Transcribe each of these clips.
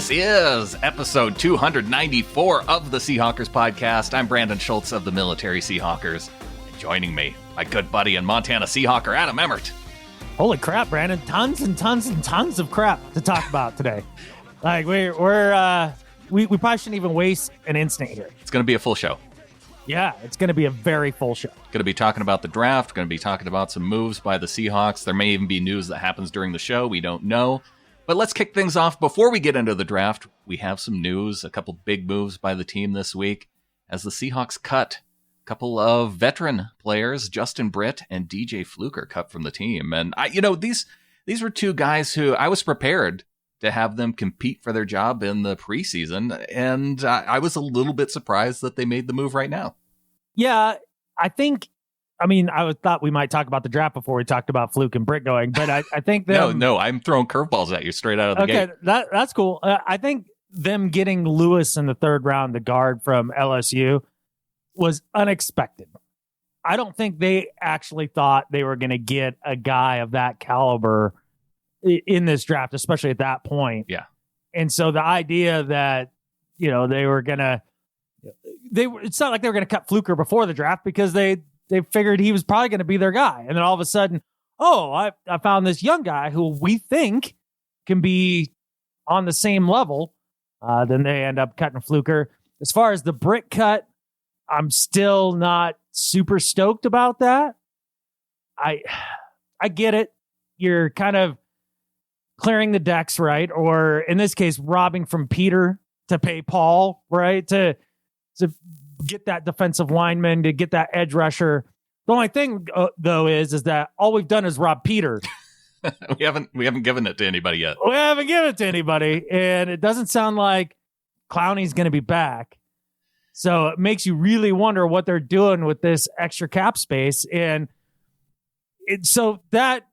This is episode 294 of the Seahawkers podcast. I'm Brandon Schultz of the Military Seahawkers. And joining me, my good buddy and Montana Seahawker, Adam Emmert. Holy crap, Brandon. Tons and tons and tons of crap to talk about today. Like, we probably shouldn't even waste an instant here. It's going to be a full show. Yeah, it's going to be a very full show. Going to be talking about the draft, going to be talking about some moves by the Seahawks. There may even be news that happens during the show. We don't know. But let's kick things off. Before we get into the draft, we have some news, a couple big moves by the team this week as the Seahawks cut a couple of veteran players, Justin Britt and D.J. Fluker, cut from the team. And these were two guys who I was prepared to have them compete for their job in the preseason, and I was a little bit surprised that they made the move right now. Yeah, I thought we might talk about the draft before we talked about Fluke and Britt going, but I think them... No, I'm throwing curveballs at you straight out of the gate. Okay, that's cool. I think them getting Lewis in the third round, the guard from LSU, was unexpected. I don't think they actually thought they were going to get a guy of that caliber in this draft, especially at that point. Yeah. And so the idea that, they were going to... It's not like they were going to cut Fluker before the draft because they figured he was probably going to be their guy. And then all of a sudden, I found this young guy who we think can be on the same level. Then they end up cutting Fluker. As far as the Britt cut, I'm still not super stoked about that. I get it. You're kind of clearing the decks, right? Or in this case, robbing from Peter to pay Paul, right? To get that defensive lineman, to get that edge rusher. The only thing, though, is that all we've done is rob Peter. We haven't given it to anybody yet. We haven't given it to anybody, and it doesn't sound like Clowney's going to be back. So it makes you really wonder what they're doing with this extra cap space. And so that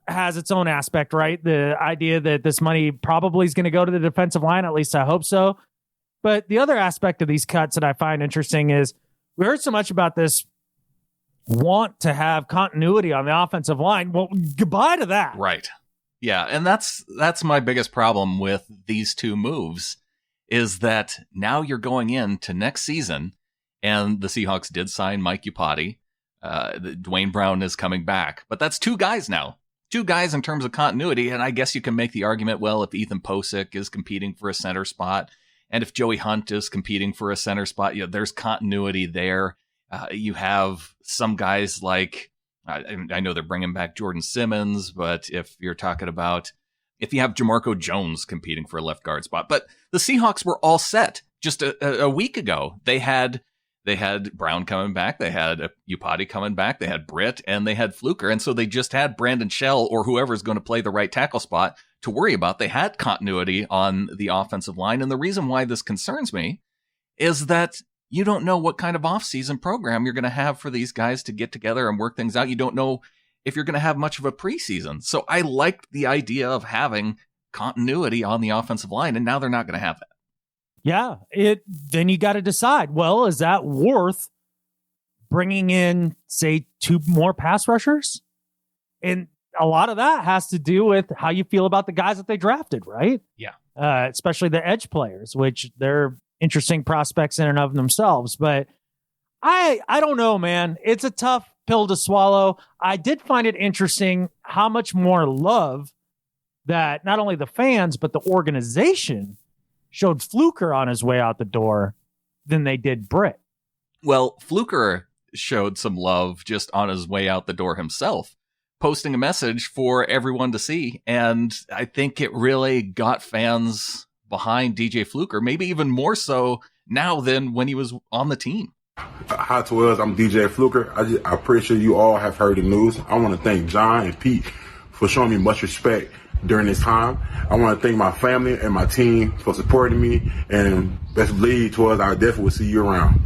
has its own aspect, right? The idea that this money probably is going to go to the defensive line, at least I hope so. But the other aspect of these cuts that I find interesting is we heard so much about this want to have continuity on the offensive line. Well, goodbye to that. Right. Yeah, and that's my biggest problem with these two moves is that now you're going into next season, and the Seahawks did sign Mike Iupati. Dwayne Brown is coming back, but that's two guys now. Two guys in terms of continuity, and I guess you can make the argument, well, if Ethan Posick is competing for a center spot, and if Joey Hunt is competing for a center spot, there's continuity there. You have some guys like, I know they're bringing back Jordan Simmons, but if you're talking about, if you have Jamarco Jones competing for a left guard spot, but the Seahawks were all set just a week ago. They had Brown coming back, they had Iupati coming back, they had Britt, and they had Fluker, and so they just had Brandon Shell or whoever's going to play the right tackle spot to worry about. They had continuity on the offensive line, and the reason why this concerns me is that you don't know what kind of offseason program you're going to have for these guys to get together and work things out. You don't know if you're going to have much of a preseason. So I liked the idea of having continuity on the offensive line, and now they're not going to have that. Yeah, then you got to decide, well, is that worth bringing in, say, two more pass rushers? And a lot of that has to do with how you feel about the guys that they drafted, right? Yeah. Especially the edge players, which they're interesting prospects in and of themselves. But I don't know, man. It's a tough pill to swallow. I did find it interesting how much more love that not only the fans, but the organization showed Fluker on his way out the door than they did Britt. Well, Fluker showed some love just on his way out the door himself, posting a message for everyone to see. And I think it really got fans behind DJ Fluker, maybe even more so now than when he was on the team. Hi, Twelves. I'm DJ Fluker. I'm pretty sure you all have heard the news. I want to thank John and Pete for showing me much respect during this time. I want to thank my family and my team for supporting me, and best believe, Twelves, I definitely will see you around.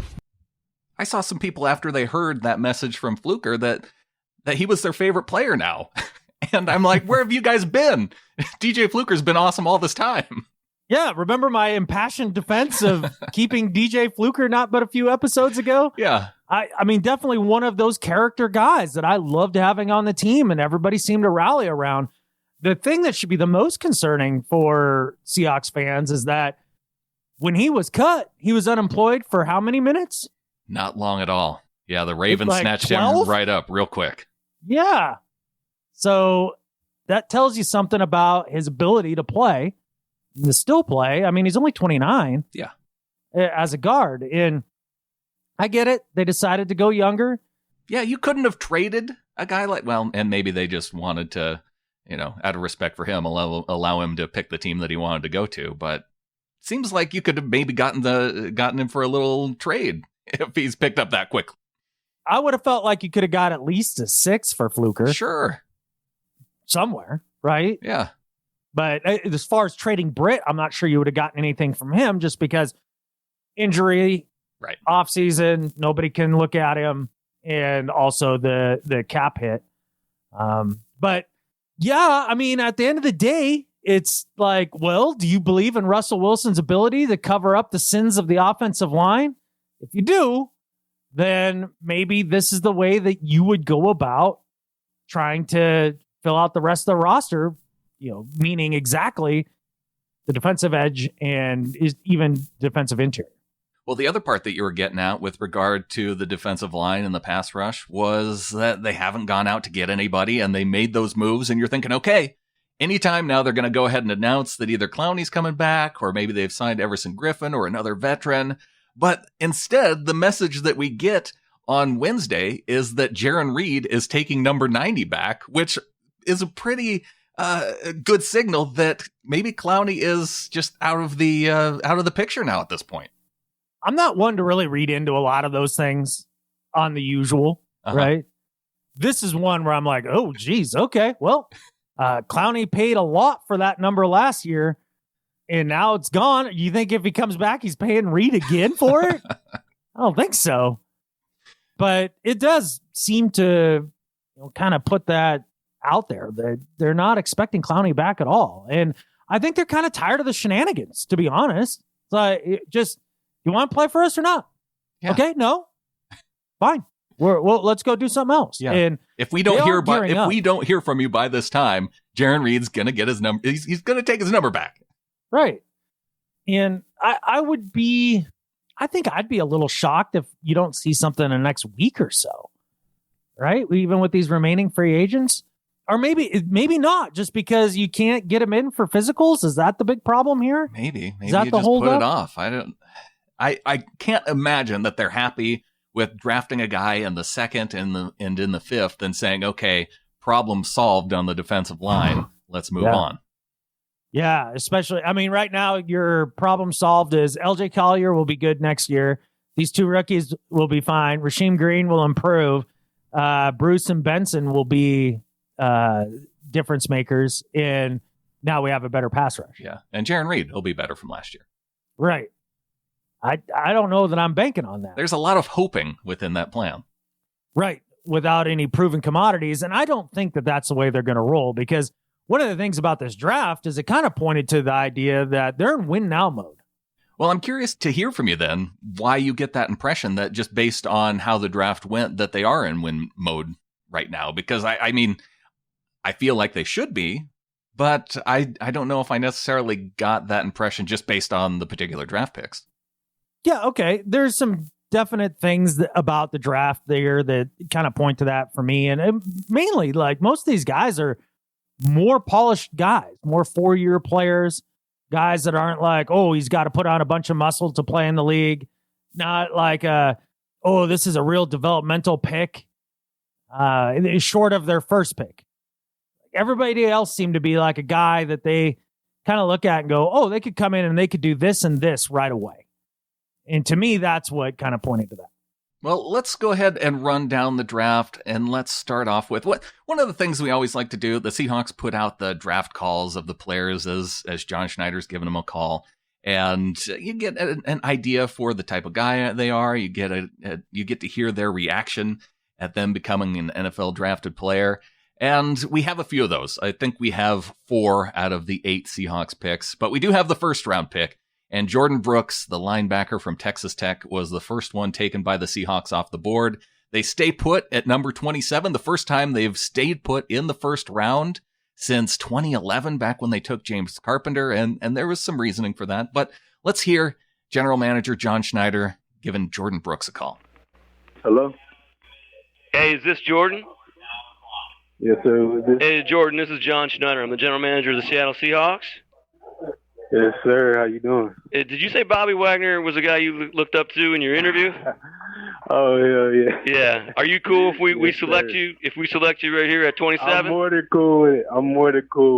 I saw some people after they heard that message from Fluker that he was their favorite player now. And I'm like, where have you guys been? DJ Fluker's been awesome all this time. Yeah, remember my impassioned defense of keeping DJ Fluker not but a few episodes ago? Yeah. I mean, definitely one of those character guys that I loved having on the team and everybody seemed to rally around. the thing that should be the most concerning for Seahawks fans is that when he was cut, he was unemployed for how many minutes? Not long at all. Yeah, the Ravens Like snatched 12? him right up real quick. Yeah. So that tells you something about his ability to play, to still play. I mean, he's only 29. Yeah. As a guard. And I get it. They decided to go younger. Yeah, you couldn't have traded a guy like, well, and maybe they just wanted to, out of respect for him, allow him to pick the team that he wanted to go to. But it seems like you could have maybe gotten him for a little trade if he's picked up that quickly. I would have felt like you could have got at least a 6 for Fluker. Sure. Somewhere, right? Yeah. But as far as trading Britt, I'm not sure you would have gotten anything from him just because injury, right? Offseason, nobody can look at him, and also the cap hit. But yeah, I mean, at the end of the day, it's like, well, do you believe in Russell Wilson's ability to cover up the sins of the offensive line? If you do, then maybe this is the way that you would go about trying to fill out the rest of the roster, meaning exactly the defensive edge and even defensive interior. Well, the other part that you were getting at with regard to the defensive line and the pass rush was that they haven't gone out to get anybody, and they made those moves, and you're thinking, okay, anytime now they're going to go ahead and announce that either Clowney's coming back or maybe they've signed Everson Griffin or another veteran. But instead, the message that we get on Wednesday is that Jarran Reed is taking number 90 back, which is a pretty good signal that maybe Clowney is just out of the picture now at this point. I'm not one to really read into a lot of those things on the usual, right? This is one where I'm like, oh, geez, okay, well, Clowney paid a lot for that number last year, and now it's gone. You think if he comes back, he's paying Reed again for it? I don't think so. But it does seem to kind of put that out there that they're not expecting Clowney back at all. And I think they're kind of tired of the shenanigans, to be honest. It's like, just, you want to play for us or not? Yeah. Okay, no, fine. Let's go do something else. Yeah. And if we don't hear from you by this time, Jarran Reed's gonna get his number. He's gonna take his number back. Right. And I think I'd be a little shocked if you don't see something in the next week or so. Right? Even with these remaining free agents. Or maybe not, just because you can't get them in for physicals. Is that the big problem here? Maybe is that you the just put up? It off. I can't imagine that they're happy with drafting a guy in the second and in the fifth and saying, okay, problem solved on the defensive line. Let's move on. Yeah, especially, I mean, right now your problem solved is LJ Collier will be good next year. These two rookies will be fine. Rasheem Green will improve. Bruce and Benson will be difference makers. And now we have a better pass rush. Yeah, and Jarran Reed will be better from last year. Right. I don't know that I'm banking on that. There's a lot of hoping within that plan. Right. Without any proven commodities. And I don't think that that's the way they're going to roll, because one of the things about this draft is it kind of pointed to the idea that they're in win now mode. Well, I'm curious to hear from you then why you get that impression that just based on how the draft went that they are in win mode right now. Because I mean, I feel like they should be, but I don't know if I necessarily got that impression just based on the particular draft picks. Yeah, okay. There's some definite things about the draft there that kind of point to that for me. And mainly, like, most of these guys are more polished guys, more 4-year players, guys that aren't like, oh, he's got to put on a bunch of muscle to play in the league. Not like, this is a real developmental pick, short of their first pick. Everybody else seemed to be like a guy that they kind of look at and go, oh, they could come in and they could do this and this right away. And to me, that's what kind of pointed to that. Well, let's go ahead and run down the draft, and let's start off with one of the things we always like to do. The Seahawks put out the draft calls of the players as John Schneider's giving them a call, and you get an idea for the type of guy they are. You get you get to hear their reaction at them becoming an NFL drafted player, and we have a few of those. I think we have 4 out of the 8 Seahawks picks, but we do have the first round pick. And Jordyn Brooks, the linebacker from Texas Tech, was the first one taken by the Seahawks off the board. They stay put at number 27, the first time they've stayed put in the first round since 2011, back when they took James Carpenter, and there was some reasoning for that. But let's hear General Manager John Schneider giving Jordyn Brooks a call. Hello? Hey, is this Jordyn? Yes, sir. Who is this? Hey, Jordyn, this is John Schneider. I'm the general manager of the Seattle Seahawks. Yes, sir. How you doing? Did you say Bobby Wagner was a guy you looked up to in your interview? Oh, hell yeah. Yeah. Are you cool if we Yes, select sir. you? If we select you right here at 27? I'm more than cool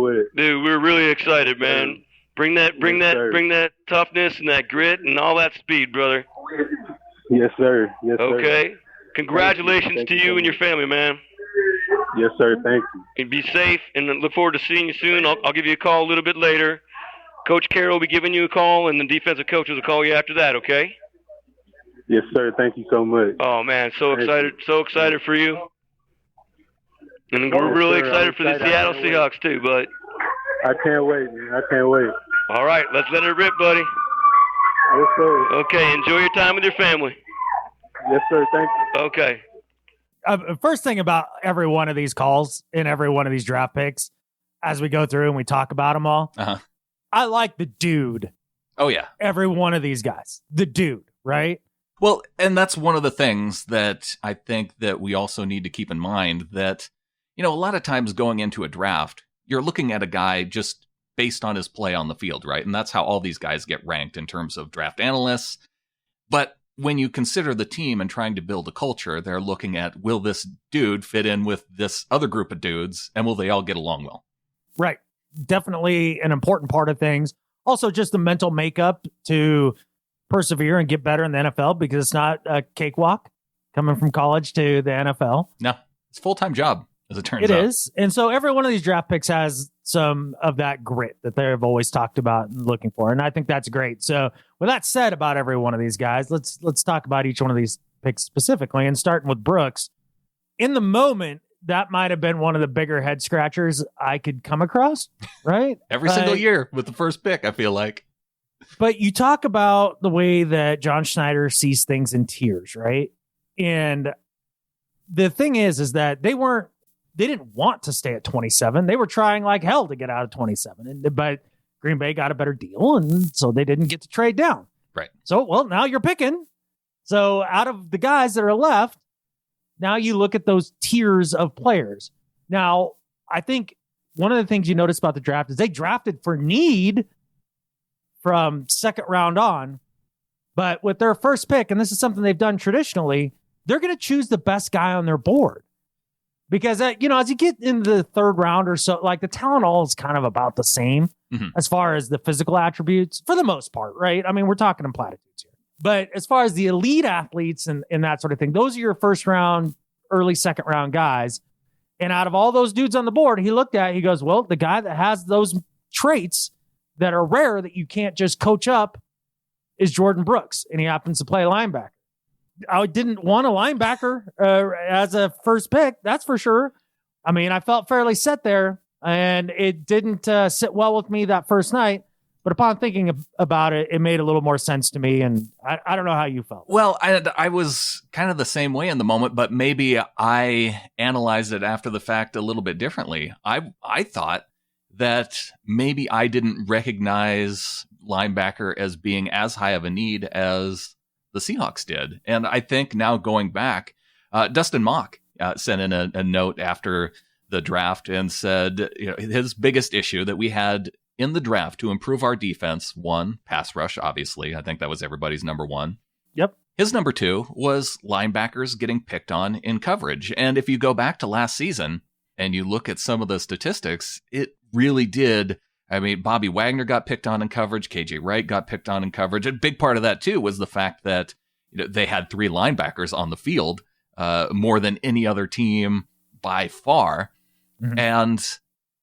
with it. Dude, we're really excited, man. Bring that toughness and that grit and all that speed, brother. Yes, sir. Yes, sir. Okay. Congratulations Thank to you so you and your much. family, man. Yes, sir. Thank you. And be safe, and look forward to seeing you soon. I'll give you a call a little bit later. Coach Carroll will be giving you a call, and the defensive coaches will call you after that, okay? Yes, sir. Thank you so much. Oh, man, so excited for you. And we're really excited for the Seattle Seahawks, too, but. I can't wait, man. I can't wait. All right, let's let it rip, buddy. Yes, sir. Okay, enjoy your time with your family. Yes, sir. Thank you. Okay. First thing about every one of these calls and every one of these draft picks, as we go through and we talk about them all, I like the dude. Oh, yeah. Every one of these guys. The dude, right? Well, and that's one of the things that I think that we also need to keep in mind that, a lot of times going into a draft, you're looking at a guy just based on his play on the field, right? And that's how all these guys get ranked in terms of draft analysts. But when you consider the team and trying to build a culture, they're looking at, will this dude fit in with this other group of dudes, and will they all get along well? Right. Definitely an important part of things. Also, just the mental makeup to persevere and get better in the NFL, because it's not a cakewalk coming from college to the NFL. No, it's a full-time job, as it turns out. It is. And so every one of these draft picks has some of that grit that they've always talked about and looking for. And I think that's great. So with that said about every one of these guys, let's talk about each one of these picks specifically, and starting with Brooks. In the moment, that might have been one of the bigger head scratchers I could come across, right? Every single year with the first pick, I feel like. But you talk about the way that John Schneider sees things in tiers, right? And the thing is that they didn't want to stay at 27. They were trying like hell to get out of 27. But Green Bay got a better deal, and so they didn't get to trade down. Right. So, well, now you're picking. So out of the guys that are left, now you look at those tiers of players. Now, I think one of the things you notice about the draft is they drafted for need from second round on. But with their first pick, and this is something they've done traditionally, they're going to choose the best guy on their board. Because, as you get into the third round or so, like the talent all is kind of about the same as far as the physical attributes for the most part, right? I mean, we're talking in platitudes here. But as far as the elite athletes and that sort of thing, those are your first round, early second round guys. And out of all those dudes on the board, he goes, well, the guy that has those traits that are rare that you can't just coach up is Jordyn Brooks. And he happens to play linebacker. I didn't want a linebacker as a first pick, that's for sure. I mean, I felt fairly set there, and it didn't sit well with me that first night. But upon thinking about it, it made a little more sense to me, and I don't know how you felt. Well, I was kind of the same way in the moment, but maybe I analyzed it after the fact a little bit differently. I thought that maybe I didn't recognize linebacker as being as high of a need as the Seahawks did. And I think now going back, Dustin Mock sent in a note after the draft and said, his biggest issue that we had in the draft to improve our defense, one, pass rush, obviously. I think that was everybody's number one. Yep. His number two was linebackers getting picked on in coverage. And if you go back to last season and you look at some of the statistics, it really did. I mean, Bobby Wagner got picked on in coverage. KJ Wright got picked on in coverage. A big part of that, too, was the fact that they had three linebackers on the field, more than any other team by far. Mm-hmm. And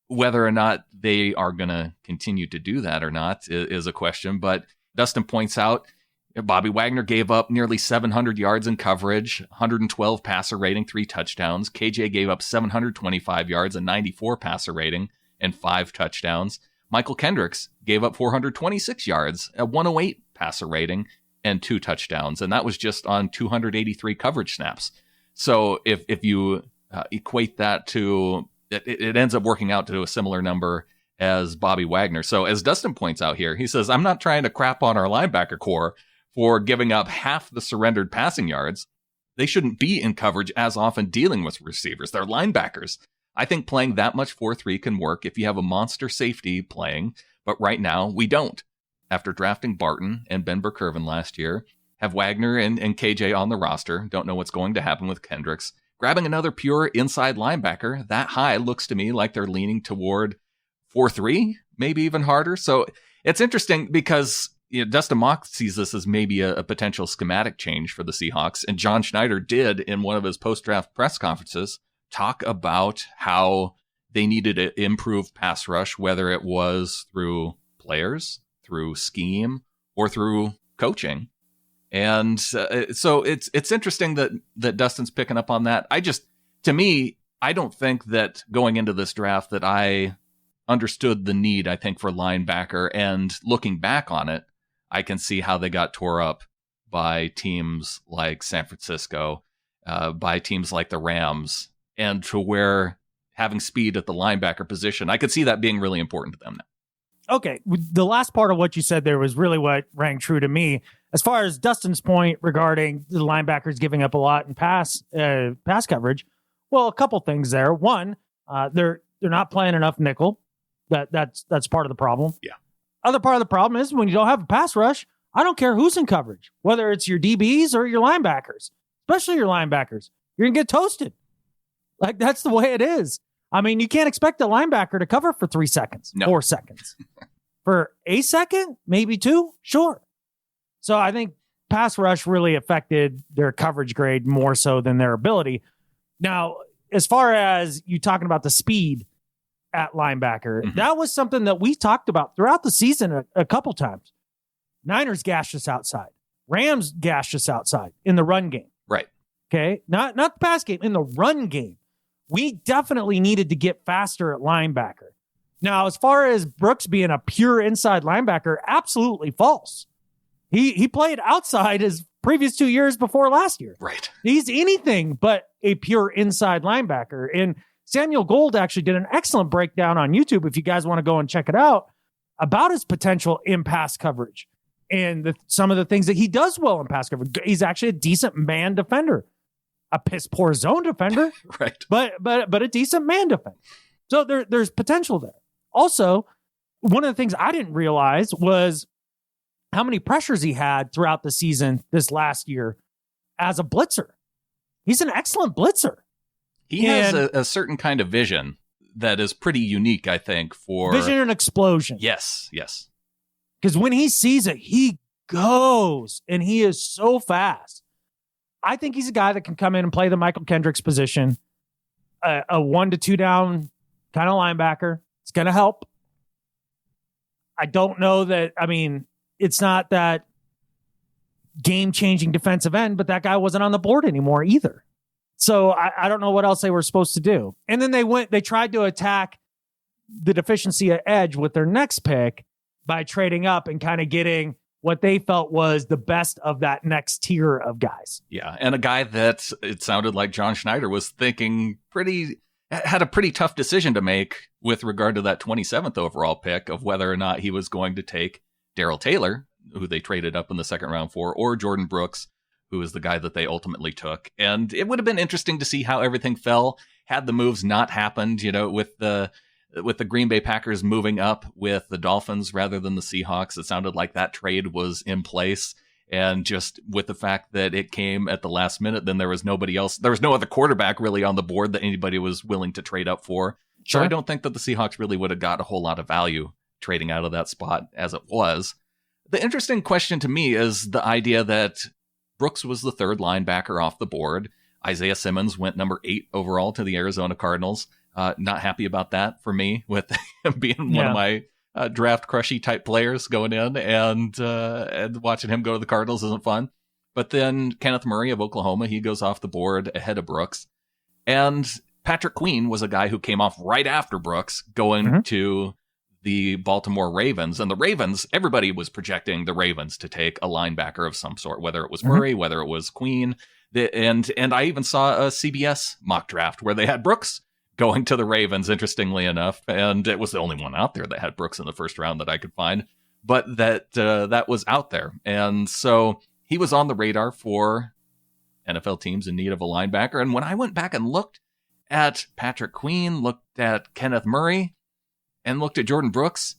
whether or not they are going to continue to do that or not is a question. But Dustin points out Bobby Wagner gave up nearly 700 yards in coverage, 112 passer rating, 3 touchdowns. KJ gave up 725 yards, a 94 passer rating, and 5 touchdowns. Michael Kendricks gave up 426 yards, a 108 passer rating, and 2 touchdowns. And that was just on 283 coverage snaps. So if you equate that to it ends up working out to a similar number as Bobby Wagner. So as Dustin points out here, he says, I'm not trying to crap on our linebacker core for giving up half the surrendered passing yards. They shouldn't be in coverage as often dealing with receivers. They're linebackers. I think playing that much 4-3 can work if you have a monster safety playing, but right now we don't. After drafting Barton and Ben Burkervin last year, have Wagner and KJ on the roster, don't know what's going to happen with Kendricks. Grabbing another pure inside linebacker that high looks to me like they're leaning toward 4-3, maybe even harder. So it's interesting because Dustin Mock sees this as maybe a potential schematic change for the Seahawks. And John Schneider did, in one of his post-draft press conferences, talk about how they needed to improve pass rush, whether it was through players, through scheme, or through coaching. And so it's interesting that Dustin's picking up on that. To me, I don't think that going into this draft that I understood the need, I think, for linebacker. And looking back on it, I can see how they got tore up by teams like San Francisco, by teams like the Rams, and to where having speed at the linebacker position, I could see that being really important to them now. Okay, the last part of what you said there was really what rang true to me. As far as Dustin's point regarding the linebackers giving up a lot in pass coverage, well, a couple things there. One, they're not playing enough nickel. That's part of the problem. Yeah. Other part of the problem is when you don't have a pass rush, I don't care who's in coverage, whether it's your DBs or your linebackers, especially your linebackers. You're going to get toasted. Like, that's the way it is. I mean, you can't expect a linebacker to cover for 3 seconds, 4 seconds. For a second, maybe 2, sure. So I think pass rush really affected their coverage grade more so than their ability. Now, as far as you talking about the speed at linebacker, that was something that we talked about throughout the season a couple times. Niners gashed us outside. Rams gashed us outside in the run game. Right. Okay. Not the pass game, in the run game. We definitely needed to get faster at linebacker. Now, as far as Brooks being a pure inside linebacker, absolutely false. He played outside his previous 2 years before last year. Right. He's anything but a pure inside linebacker. And Samuel Gold actually did an excellent breakdown on YouTube, if you guys want to go and check it out, about his potential in pass coverage and some of the things that he does well in pass coverage. He's actually a decent man defender. A piss poor zone defender, right? But a decent man defender. So there's potential there. Also, one of the things I didn't realize was how many pressures he had throughout the season this last year as a blitzer. He's an excellent blitzer. He has a certain kind of vision that is pretty unique, I think, for vision and explosion. Yes. Because when he sees it, he goes, and he is so fast. I think he's a guy that can come in and play the Michael Kendricks position, a 1 to 2 down kind of linebacker. It's going to help. I don't know that, I mean, it's not that game-changing defensive end, but that guy wasn't on the board anymore either. So I don't know what else they were supposed to do. And then they tried to attack the deficiency at edge with their next pick by trading up and kind of getting what they felt was the best of that next tier of guys. Yeah, and a guy that it sounded like John Schneider was thinking had a pretty tough decision to make with regard to that 27th overall pick of whether or not he was going to take Darrell Taylor, who they traded up in the second round for, or Jordyn Brooks, who is the guy that they ultimately took. And it would have been interesting to see how everything fell had the moves not happened, with the Green Bay Packers moving up with the Dolphins rather than the Seahawks. It sounded like that trade was in place. And just with the fact that it came at the last minute, then there was nobody else. There was no other quarterback really on the board that anybody was willing to trade up for. Sure. So I don't think that the Seahawks really would have got a whole lot of value trading out of that spot as it was. The interesting question to me is the idea that Brooks was the third linebacker off the board. Isaiah Simmons went number 8 overall to the Arizona Cardinals. Not happy about that for me, with him being one of my draft crushy type players going in, and watching him go to the Cardinals isn't fun. But then Kenneth Murray of Oklahoma, he goes off the board ahead of Brooks. And Patrick Queen was a guy who came off right after Brooks going to the Baltimore Ravens. And the Ravens, everybody was projecting the Ravens to take a linebacker of some sort, whether it was Murray, whether it was Queen. And I even saw a CBS mock draft where they had Brooks going to the Ravens, interestingly enough. And it was the only one out there that had Brooks in the first round that I could find. But that was out there. And so he was on the radar for NFL teams in need of a linebacker. And when I went back and looked at Patrick Queen, looked at Kenneth Murray, and looked at Jordyn Brooks,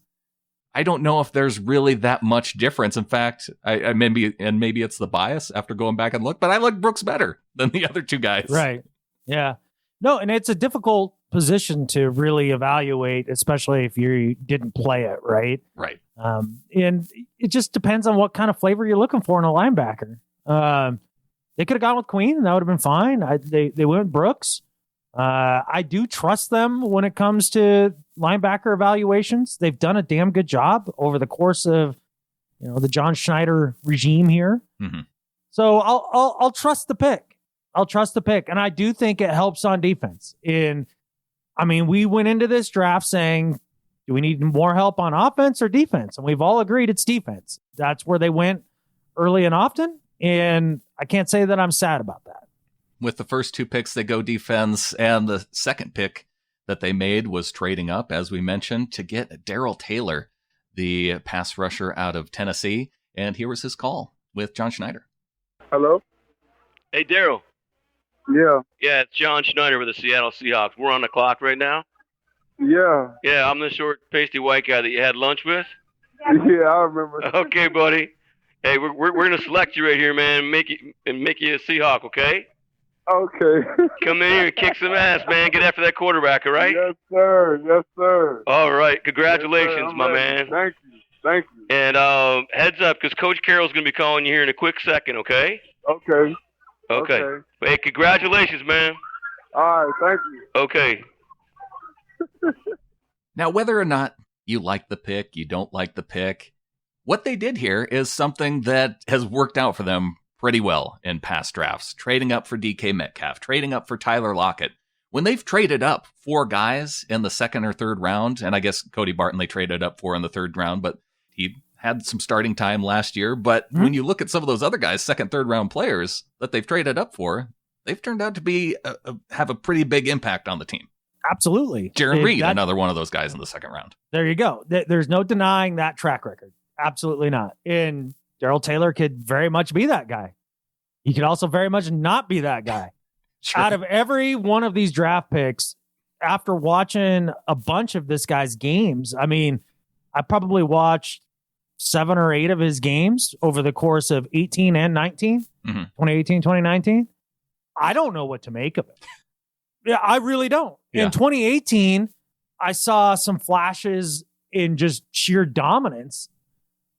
I don't know if there's really that much difference. In fact, I maybe it's the bias after going back and look, but I like Brooks better than the other two guys. Right. Yeah. No, and it's a difficult position to really evaluate, especially if you didn't play it, right? Right. And it just depends on what kind of flavor you're looking for in a linebacker. They could have gone with Queen, and that would have been fine. They went with Brooks. I do trust them when it comes to linebacker evaluations. They've done a damn good job over the course of, the John Schneider regime here. Mm-hmm. So I'll trust the pick. And I do think it helps on defense. We went into this draft saying, do we need more help on offense or defense? And we've all agreed it's defense. That's where they went early and often. And I can't say that I'm sad about that. With the first two picks, they go defense, and the second pick that they made was trading up, as we mentioned, to get Darrell Taylor, the pass rusher out of Tennessee. And here was his call with John Schneider. Hello? Hey, Darrell. Yeah. Yeah, it's John Schneider with the Seattle Seahawks. We're on the clock right now. Yeah. Yeah, I'm the short, pasty white guy that you had lunch with. Yeah, I remember. Okay, buddy. Hey, we're gonna select you right here, man, and make you a Seahawk, okay? Okay. Come in here and kick some ass, man. Get after that quarterback, all right? Yes, sir. Yes, sir. All right. Congratulations, Yes, sir. my ready. man. Thank you. And heads up, because Coach Carroll's gonna be calling you here in a quick second, okay? Okay. Okay. Hey, congratulations, man. All right. Thank you. Okay. Now, whether or not you like the pick, you don't like the pick, what they did here is something that has worked out for them pretty well in past drafts. Trading up for DK Metcalf, trading up for Tyler Lockett. When they've traded up 4 guys in the second or third round, and I guess Cody Barton they traded up for in the third round, but he had some starting time last year. But when you look at some of those other guys, second, third round players that they've traded up for, they've turned out to be have a pretty big impact on the team. Absolutely. Jarran Reed, another one of those guys in the second round. There you go. There's no denying that track record. Absolutely not. And Darrell Taylor could very much be that guy. He could also very much not be that guy. Sure. Out of every one of these draft picks, after watching a bunch of this guy's games, I probably watched 7 or 8 of his games over the course of 18 and 19, 2018, 2019. I don't know what to make of it. Yeah, I really don't. Yeah. In 2018, I saw some flashes in just sheer dominance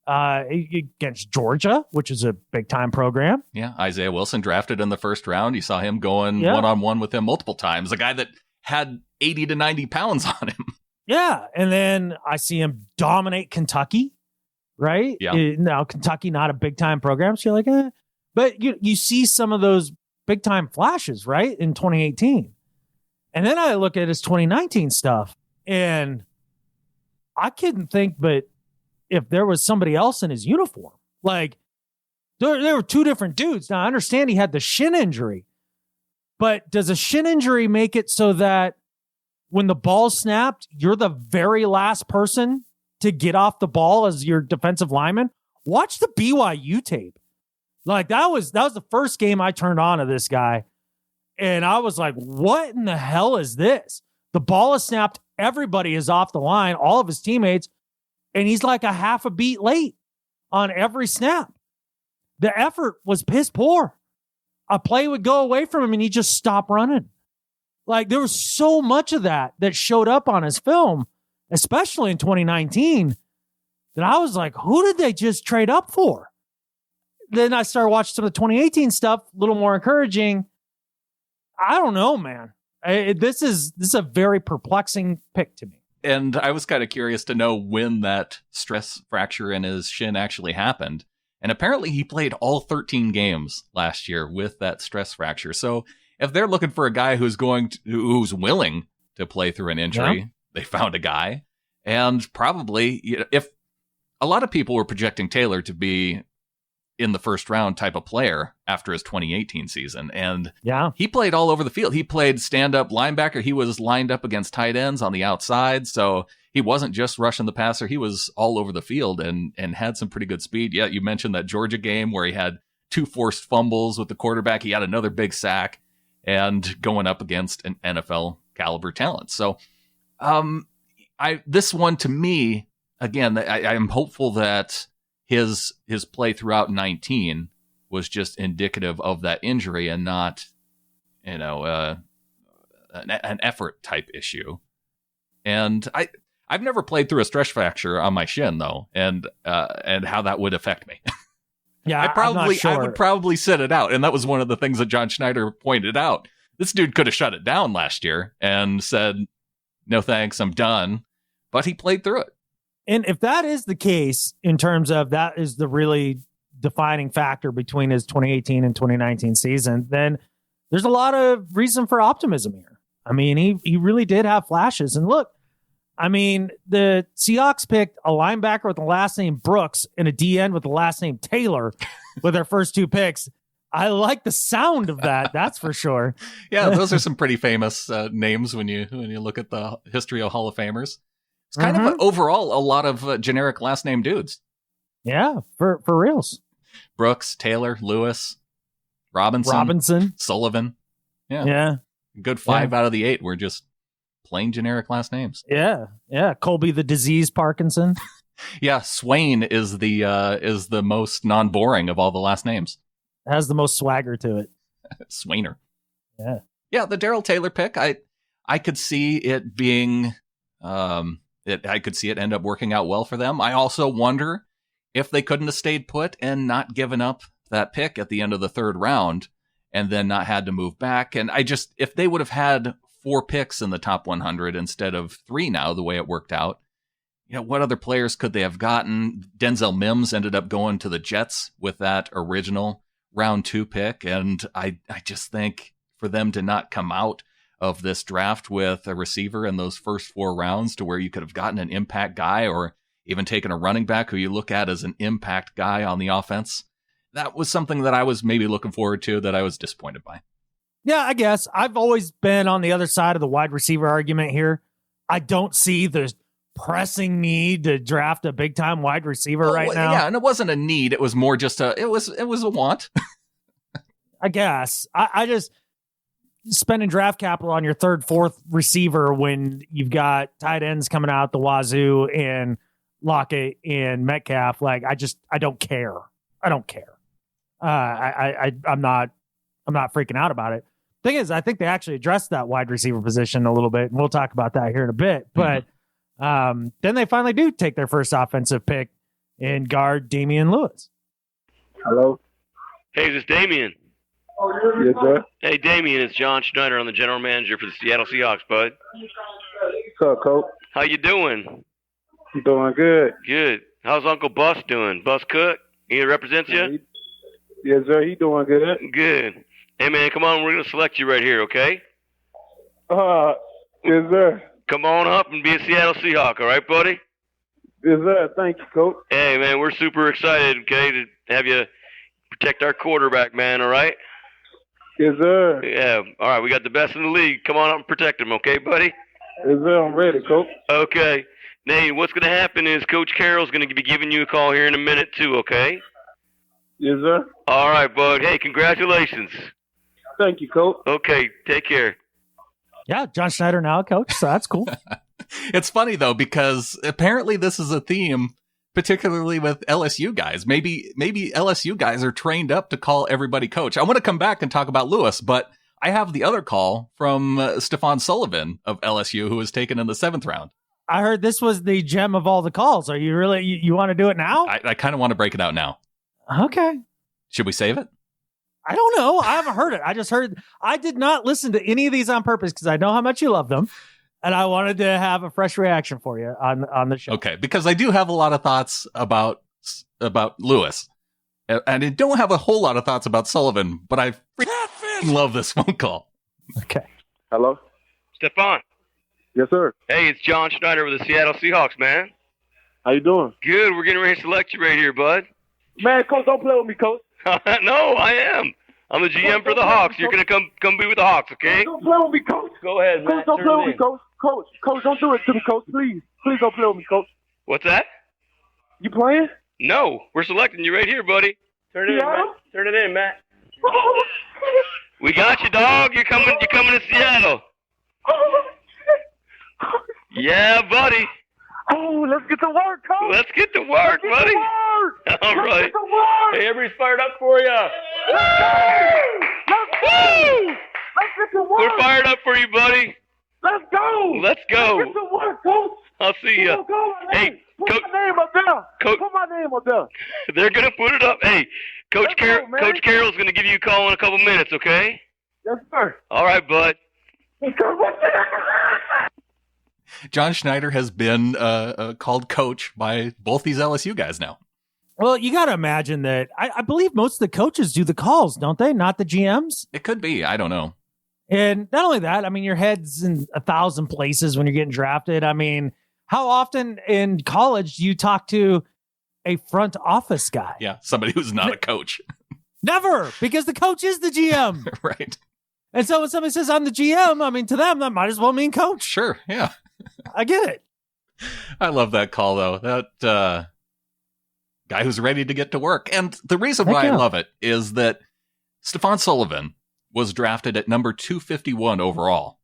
against Georgia, which is a big-time program. Yeah, Isaiah Wilson drafted in the first round. You saw him going one-on-one with him multiple times. A guy that had 80 to 90 pounds on him. Yeah, and then I see him dominate Kentucky, right? Yeah. Now, Kentucky, not a big-time program, so you're like, eh. But you see some of those big-time flashes, right, in 2018. And then I look at his 2019 stuff, and I couldn't think but if there was somebody else in his uniform. Like, there were 2 different dudes. Now, I understand he had the shin injury, but does a shin injury make it so that when the ball snapped, you're the very last person to get off the ball as your defensive lineman? Watch the BYU tape. Like, that was the first game I turned on to this guy. And I was like, what in the hell is this? The ball is snapped. Everybody is off the line, all of his teammates. And he's like a half a beat late on every snap. The effort was piss poor. A play would go away from him and he'd just stop running. Like, there was so much of that showed up on his film, especially in 2019, that I was like, who did they just trade up for? Then I started watching some of the 2018 stuff, a little more encouraging. I don't know, man. This is a very perplexing pick to me. And I was kind of curious to know when that stress fracture in his shin actually happened. And apparently he played all 13 games last year with that stress fracture. So if they're looking for a guy who's willing to play through an injury, they found a guy. And probably, if a lot of people were projecting Taylor to be in the first round type of player after his 2018 season. And Yeah. he played all over the field. He played stand-up linebacker. He was lined up against tight ends on the outside. So he wasn't just rushing the passer. He was all over the field and had some pretty good speed. Yeah, you mentioned that Georgia game where he had 2 forced fumbles with the quarterback. He had another big sack and going up against an NFL caliber talent. So this one to me, again, I'm hopeful that his play throughout 19 was just indicative of that injury and not, an effort type issue. And I've never played through a stress fracture on my shin though, and how that would affect me. Yeah, I would sure. probably sit it out, and that was one of the things that John Schneider pointed out. This dude could have shut it down last year and said, "No thanks, I'm done," but he played through it. And if that is the case, in terms of that is the really defining factor between his 2018 and 2019 season, then there's a lot of reason for optimism here. I mean, he really did have flashes. And look, I mean, the Seahawks picked a linebacker with the last name Brooks and a DN with the last name Taylor with their first 2 picks. I like the sound of that. That's for sure. Yeah, those are some pretty famous names when you look at the history of Hall of Famers. It's kind of overall a lot of generic last name dudes. Yeah, for reals. Brooks, Taylor, Lewis, Robinson, Sullivan. Yeah. Good 5 out of the 8 were just plain generic last names. Yeah. Colby the disease Parkinson. Yeah, Swain is the most non-boring of all the last names. Has the most swagger to it. Swainer. Yeah. Yeah, the Darrell Taylor pick, I could see it being I could see it end up working out well for them. I also wonder if they couldn't have stayed put and not given up that pick at the end of the 3rd round and then not had to move back. And if they would have had 4 picks in the top 100 instead of 3 now, the way it worked out, what other players could they have gotten? Denzel Mims ended up going to the Jets with that original round 2 pick. And I just think for them to not come out of this draft with a receiver in those first 4 rounds to where you could have gotten an impact guy or even taken a running back who you look at as an impact guy on the offense. That was something that I was maybe looking forward to that I was disappointed by. Yeah, I guess I've always been on the other side of the wide receiver argument here. I don't see the pressing need to draft a big time wide receiver right now. Yeah, and it wasn't a need. It was more just it was a want. I guess I just spending draft capital on your 3rd, 4th receiver when you've got tight ends coming out the wazoo and Lockett and Metcalf. Like, I don't care. I don't care. I'm not freaking out about it. Thing is, I think they actually addressed that wide receiver position a little bit, and we'll talk about that here in a bit. But then they finally do take their first offensive pick and guard Damian Lewis. Hello? Hey, is this Damian? Yes, sir. Hey, Damian, it's John Schneider. I'm the general manager for the Seattle Seahawks, bud. What's up, Coach? How you doing? I'm doing good. Good. How's Uncle Bus doing? Bus Cook? He represents you? Yes, sir. He doing good. Good. Hey, man, come on. We're going to select you right here, okay? Yes, sir. Come on up and be a Seattle Seahawk, all right, buddy? Yes, sir. Thank you, Coach. Hey, man, we're super excited, okay, to have you protect our quarterback, man, all right? Yes, sir. Yeah, all right, we got the best in the league. Come on up and protect him, okay, buddy? Yes, sir. I'm ready, Coach. Okay. Nate, what's going to happen is Coach Carroll's going to be giving you a call here in a minute, too, okay? Yes, sir. All right, bud. Hey, congratulations. Thank you, Coach. Okay, take care. Yeah, John Schneider now, coach, so that's cool. It's funny, though, because apparently this is a theme, particularly with LSU guys. Maybe LSU guys are trained up to call everybody coach. I want to come back and talk about Lewis, but I have the other call from Stephen Sullivan of LSU, who was taken in the 7th round. I heard this was the gem of all the calls. Are you really, you want to do it now? I kind of want to break it out now. Okay. Should we save it? I don't know. I haven't heard it. I just heard, I did not listen to any of these on purpose because I know how much you love them. And I wanted to have a fresh reaction for you on the show. Okay, because I do have a lot of thoughts about Lewis. And I don't have a whole lot of thoughts about Sullivan, but I freaking love this phone call. Okay. Hello? Stefan. Yes, sir. Hey, it's John Schneider with the Seattle Seahawks, man. How you doing? Good. We're getting ready to select you right here, bud. Man, Coach, don't play with me, Coach. No, I am. I'm the GM for the Hawks. You're going to come be with the Hawks, okay? Don't play with me, Coach. Go ahead, man. Coach, don't play with me, Coach. Coach, don't do it to me, Coach. Please. Please don't play with me, Coach. What's that? You playing? No, we're selecting you right here, buddy. Turn it in, Matt. Turn it in, Matt. We got you, dog. You're coming to Seattle. Yeah, buddy. Oh, let's get to work, Coach. Let's get to work, buddy. All right. Get to work. Hey, everybody's fired up for you. Let's go. Let's get to work. We're fired up for you, buddy. Let's go. Let's go. Let's get to work, Coach. I'll see you. Hey, put my name up there. Put my name up there. They're gonna put it up. Hey, Coach Coach Carroll's gonna give you a call in a couple minutes, okay? Yes, sir. All right, bud. John Schneider has been called coach by both these LSU guys now. Well, you got to imagine that. I believe most of the coaches do the calls, don't they? Not the GMs. It could be. I don't know. And not only that, I mean, your head's in 1,000 places when you're getting drafted. I mean, how often in college do you talk to a front office guy? Yeah, somebody who's not a coach. Never, because the coach is the GM. Right. And so when somebody says, I'm the GM, I mean, to them, that might as well mean coach. Sure, yeah. I get it. I love that call, though. That guy who's ready to get to work. And the reason why I love it is that Stephen Sullivan was drafted at number 251 overall.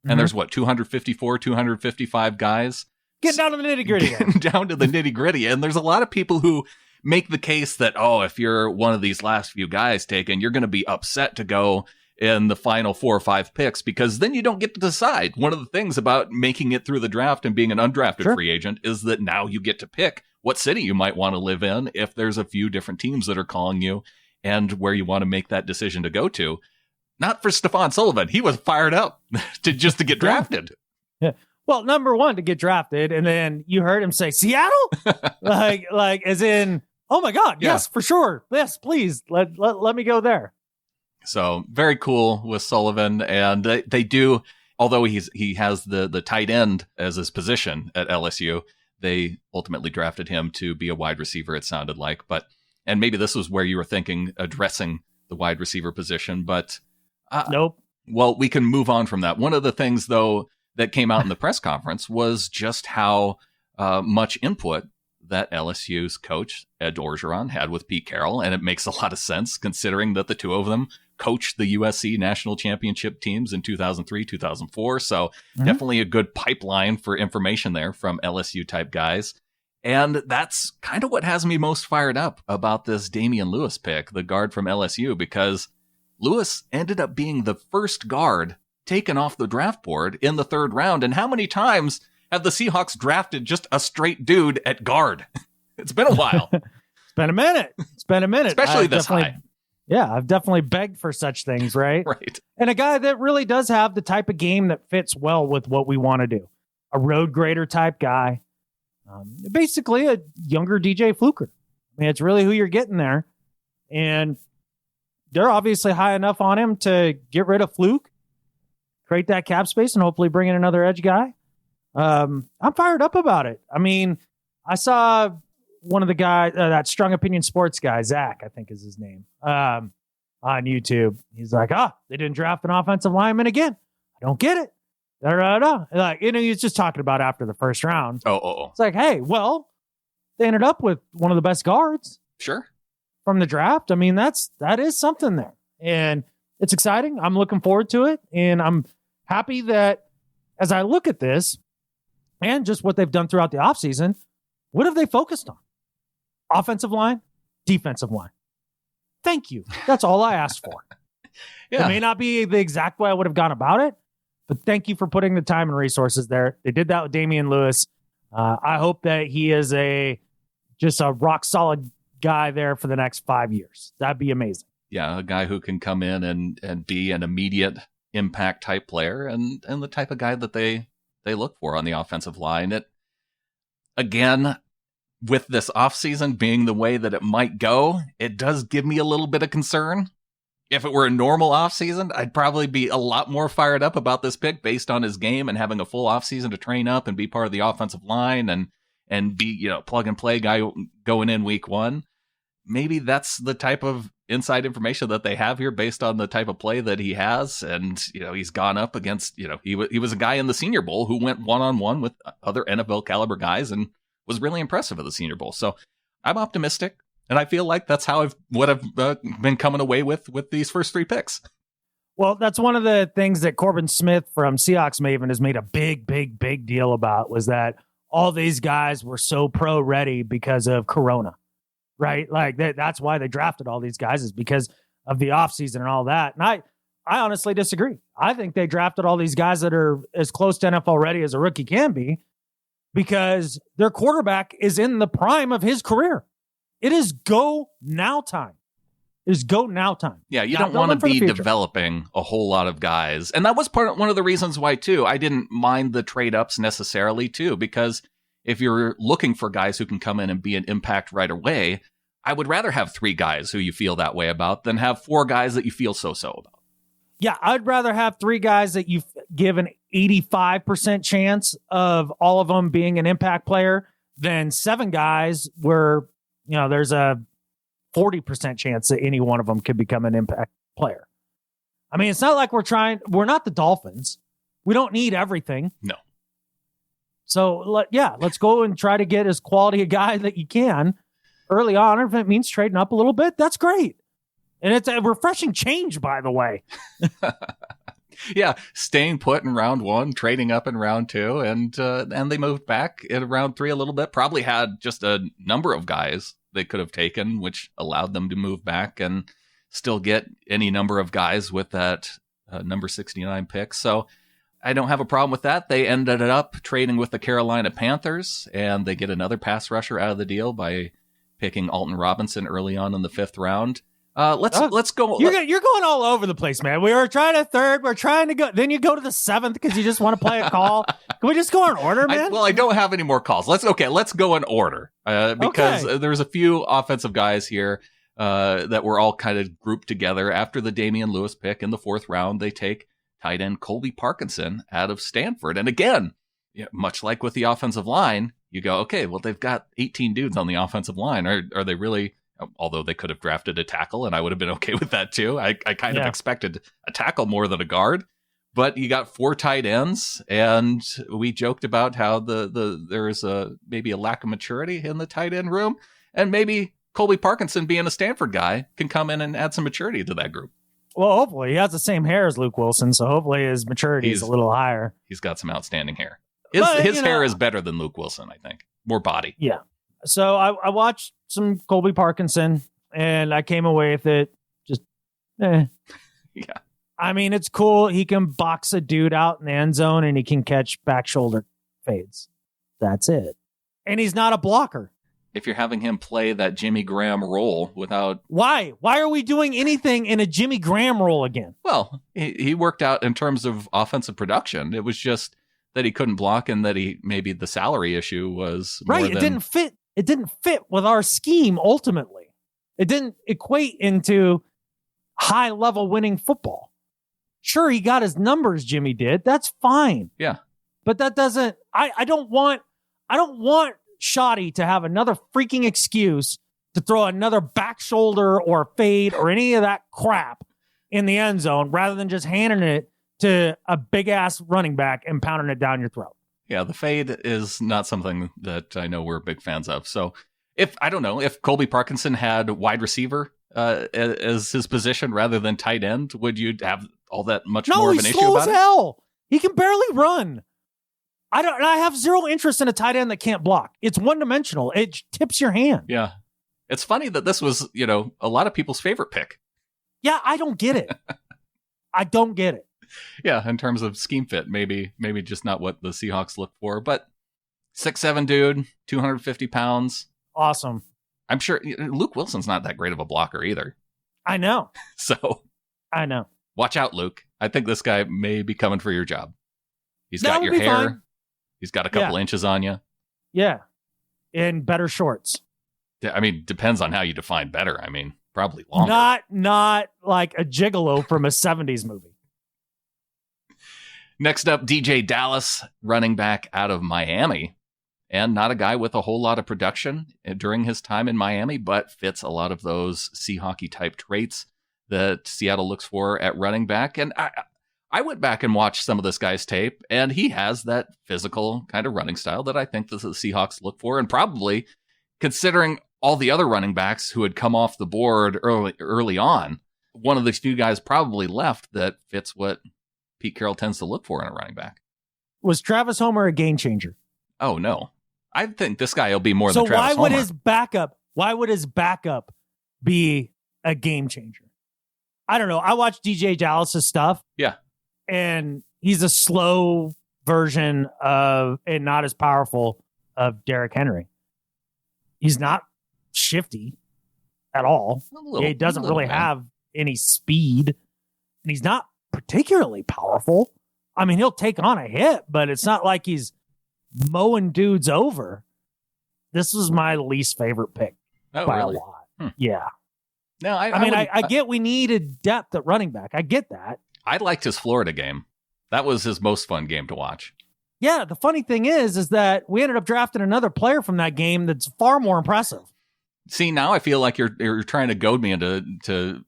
And there's 254, 255 guys. Getting down to the nitty gritty. Getting down to the nitty gritty. And there's a lot of people who make the case that, if you're one of these last few guys taken, you're going to be upset to go in the final 4 or 5 picks because then you don't get to decide. One of the things about making it through the draft and being an undrafted free agent is that now you get to pick what city you might want to live in if there's a few different teams that are calling you and where you want to make that decision to go to. Not for Stephen Sullivan. He was fired up to get drafted. Yeah. Well, number one, to get drafted, and then you heard him say Seattle, like as in, oh my God, yes, for sure, yes, please, let me go there. So very cool with Sullivan, and they do. Although he has the tight end as his position at LSU, they ultimately drafted him to be a wide receiver. It sounded like, and maybe this was where you were thinking addressing the wide receiver position, but. Nope. Well, we can move on from that. One of the things, though, that came out in the press conference was just how much input that LSU's coach, Ed Orgeron, had with Pete Carroll. And it makes a lot of sense considering that the two of them coached the USC national championship teams in 2003, 2004. So definitely a good pipeline for information there from LSU type guys. And that's kind of what has me most fired up about this Damian Lewis pick, the guard from LSU, because Lewis ended up being the first guard taken off the draft board in the 3rd round. And how many times have the Seahawks drafted just a straight dude at guard? It's been a while. It's been a minute. Especially this high. Yeah, I've definitely begged for such things, right? Right. And a guy that really does have the type of game that fits well with what we want to do. A road grader type guy. Basically a younger DJ Fluker. I mean, it's really who you're getting there. And they're obviously high enough on him to get rid of Fluke, create that cap space, and hopefully bring in another edge guy. I'm fired up about it. I mean, I saw one of the guys, that Strong Opinion Sports guy, Zach, I think is his name, on YouTube. He's like, they didn't draft an offensive lineman again. I don't get it. Like, he's just talking about after the 1st round. It's like, hey, well, they ended up with one of the best guards. Sure. From the draft. I mean, that is something there. And it's exciting. I'm looking forward to it. And I'm happy that as I look at this and just what they've done throughout the offseason, what have they focused on? Offensive line, defensive line. Thank you. That's all I asked for. It may not be the exact way I would have gone about it, but thank you for putting the time and resources there. They did that with Damian Lewis. I hope that he is just a rock solid guy there for the next 5 years. That'd be amazing. Yeah, a guy who can come in and be an immediate impact type player and the type of guy that they look for on the offensive line. It, again, with this offseason being the way that it might go, it does give me a little bit of concern. If it were a normal offseason, I'd probably be a lot more fired up about this pick based on his game and having a full offseason to train up and be part of the offensive line and be, plug and play guy going in week 1. maybe that's the type of inside information that they have here based on the type of play that he has. And, he's gone up against, he was a guy in the Senior Bowl who went one-on-one with other NFL caliber guys and was really impressive at the Senior Bowl. So I'm optimistic. And I feel like that's how I've been coming away with these first 3 picks. Well, that's one of the things that Corbin Smith from Seahawks Maven has made a big, big, big deal about, was that all these guys were so pro ready because of Corona, right? Like that's why they drafted all these guys, is because of the offseason and all that. And I honestly disagree. I think they drafted all these guys that are as close to NFL ready as a rookie can be, because their quarterback is in the prime of his career. It is go now time. Yeah, you don't want to be developing a whole lot of guys. And that was one of the reasons why, too, I didn't mind the trade-ups necessarily, too, because if you're looking for guys who can come in and be an impact right away, I would rather have 3 guys who you feel that way about than have 4 guys that you feel so-so about. Yeah, I'd rather have 3 guys that you give an 85% chance of all of them being an impact player than 7 guys where, there's a 40% chance that any one of them could become an impact player. I mean, it's not like we're not the Dolphins. We don't need everything. No. So let's go and try to get as quality a guy that you can early on. If it means trading up a little bit, that's great. And it's a refreshing change, by the way. Yeah, staying put in round 1, trading up in round 2, and they moved back in round 3 a little bit. Probably had just a number of guys they could have taken, which allowed them to move back and still get any number of guys with that number 69 pick. So I don't have a problem with that. They ended up trading with the Carolina Panthers, and they get another pass rusher out of the deal by picking Alton Robinson early on in the 5th round. Let's go. You're going all over the place, man. We were trying to 3rd. We're trying to go. Then you go to the 7th because you just want to play a call. Can we just go in order, man? I don't have any more calls. Let's go in order because there's a few offensive guys here that were all kind of grouped together. After the Damian Lewis pick in the 4th round, they take tight end Colby Parkinson out of Stanford. And again, much like with the offensive line, you go, okay, well, they've got 18 dudes on the offensive line. Are they really? Although they could have drafted a tackle, and I would have been okay with that too. I kind of expected a tackle more than a guard, but you got 4 tight ends, and we joked about how there's maybe a lack of maturity in the tight end room, and maybe Colby Parkinson, being a Stanford guy, can come in and add some maturity to that group. Well, hopefully he has the same hair as Luke Wilson, so hopefully his maturity is a little higher. He's got some outstanding hair. His hair is better than Luke Wilson, I think. More body. Yeah. So I watched some Colby Parkinson, and I came away with it just, Yeah. I mean, it's cool. He can box a dude out in the end zone, and he can catch back shoulder fades. That's it. And he's not a blocker. If you're having him play that Jimmy Graham role without... Why are we doing anything in a Jimmy Graham role again? Well, he worked out in terms of offensive production. It was just that he couldn't block, and that maybe the salary issue was more right. It didn't fit. It didn't fit with our scheme. Ultimately, it didn't equate into high level winning football. Sure, he got his numbers. Jimmy did. That's fine. Yeah, but that doesn't. I don't want Shoddy to have another freaking excuse to throw another back shoulder or fade or any of that crap in the end zone, rather than just handing it to a big ass running back and pounding it down your throat. Yeah, the fade is not something that I know we're big fans of. So if Colby Parkinson had wide receiver as his position rather than tight end, would you have all that much more of an issue about it? No, he's slow as hell. He can barely run. I have zero interest in a tight end that can't block. It's one-dimensional. It tips your hand. Yeah. It's funny that this was, a lot of people's favorite pick. Yeah, I don't get it. I don't get it. Yeah, in terms of scheme fit, maybe just not what the Seahawks look for, but 6'7" dude, 250 pounds. Awesome. I'm sure Luke Wilson's not that great of a blocker either. I know. So I know. Watch out, Luke. I think this guy may be coming for your job. He's got your hair. Fine. He's got a couple inches on you. Yeah. In better shorts. I mean, depends on how you define better. I mean, probably longer. Not like a gigolo from a 70s movie. Next up, DJ Dallas, running back out of Miami. and not a guy with a whole lot of production during his time in Miami, but fits a lot of those Seahawks type traits that Seattle looks for at running back. And I went back and watched some of this guy's tape, and he has that physical kind of running style that I think the Seahawks look for, and probably, considering all the other running backs who had come off the board early on, one of the few guys probably left that fits what Pete Carroll tends to look for in a running back. Was Travis Homer a game changer? Oh, no. I think this guy will be more than Travis Homer. So why would his backup be a game changer? I don't know. I watched DJ Dallas's stuff. Yeah. And he's a slow version of, and not as powerful, of Derrick Henry. He's not shifty at all. He doesn't really have any speed, and he's not particularly powerful. I mean, he'll take on a hit, but it's not like he's mowing dudes over. This was my least favorite pick by a lot. Yeah. No, I get we needed depth at running back. I get that. I liked his Florida game. That was his most fun game to watch. Yeah, the funny thing is that we ended up drafting another player from that game that's far more impressive. See, now I feel like you're trying to goad me into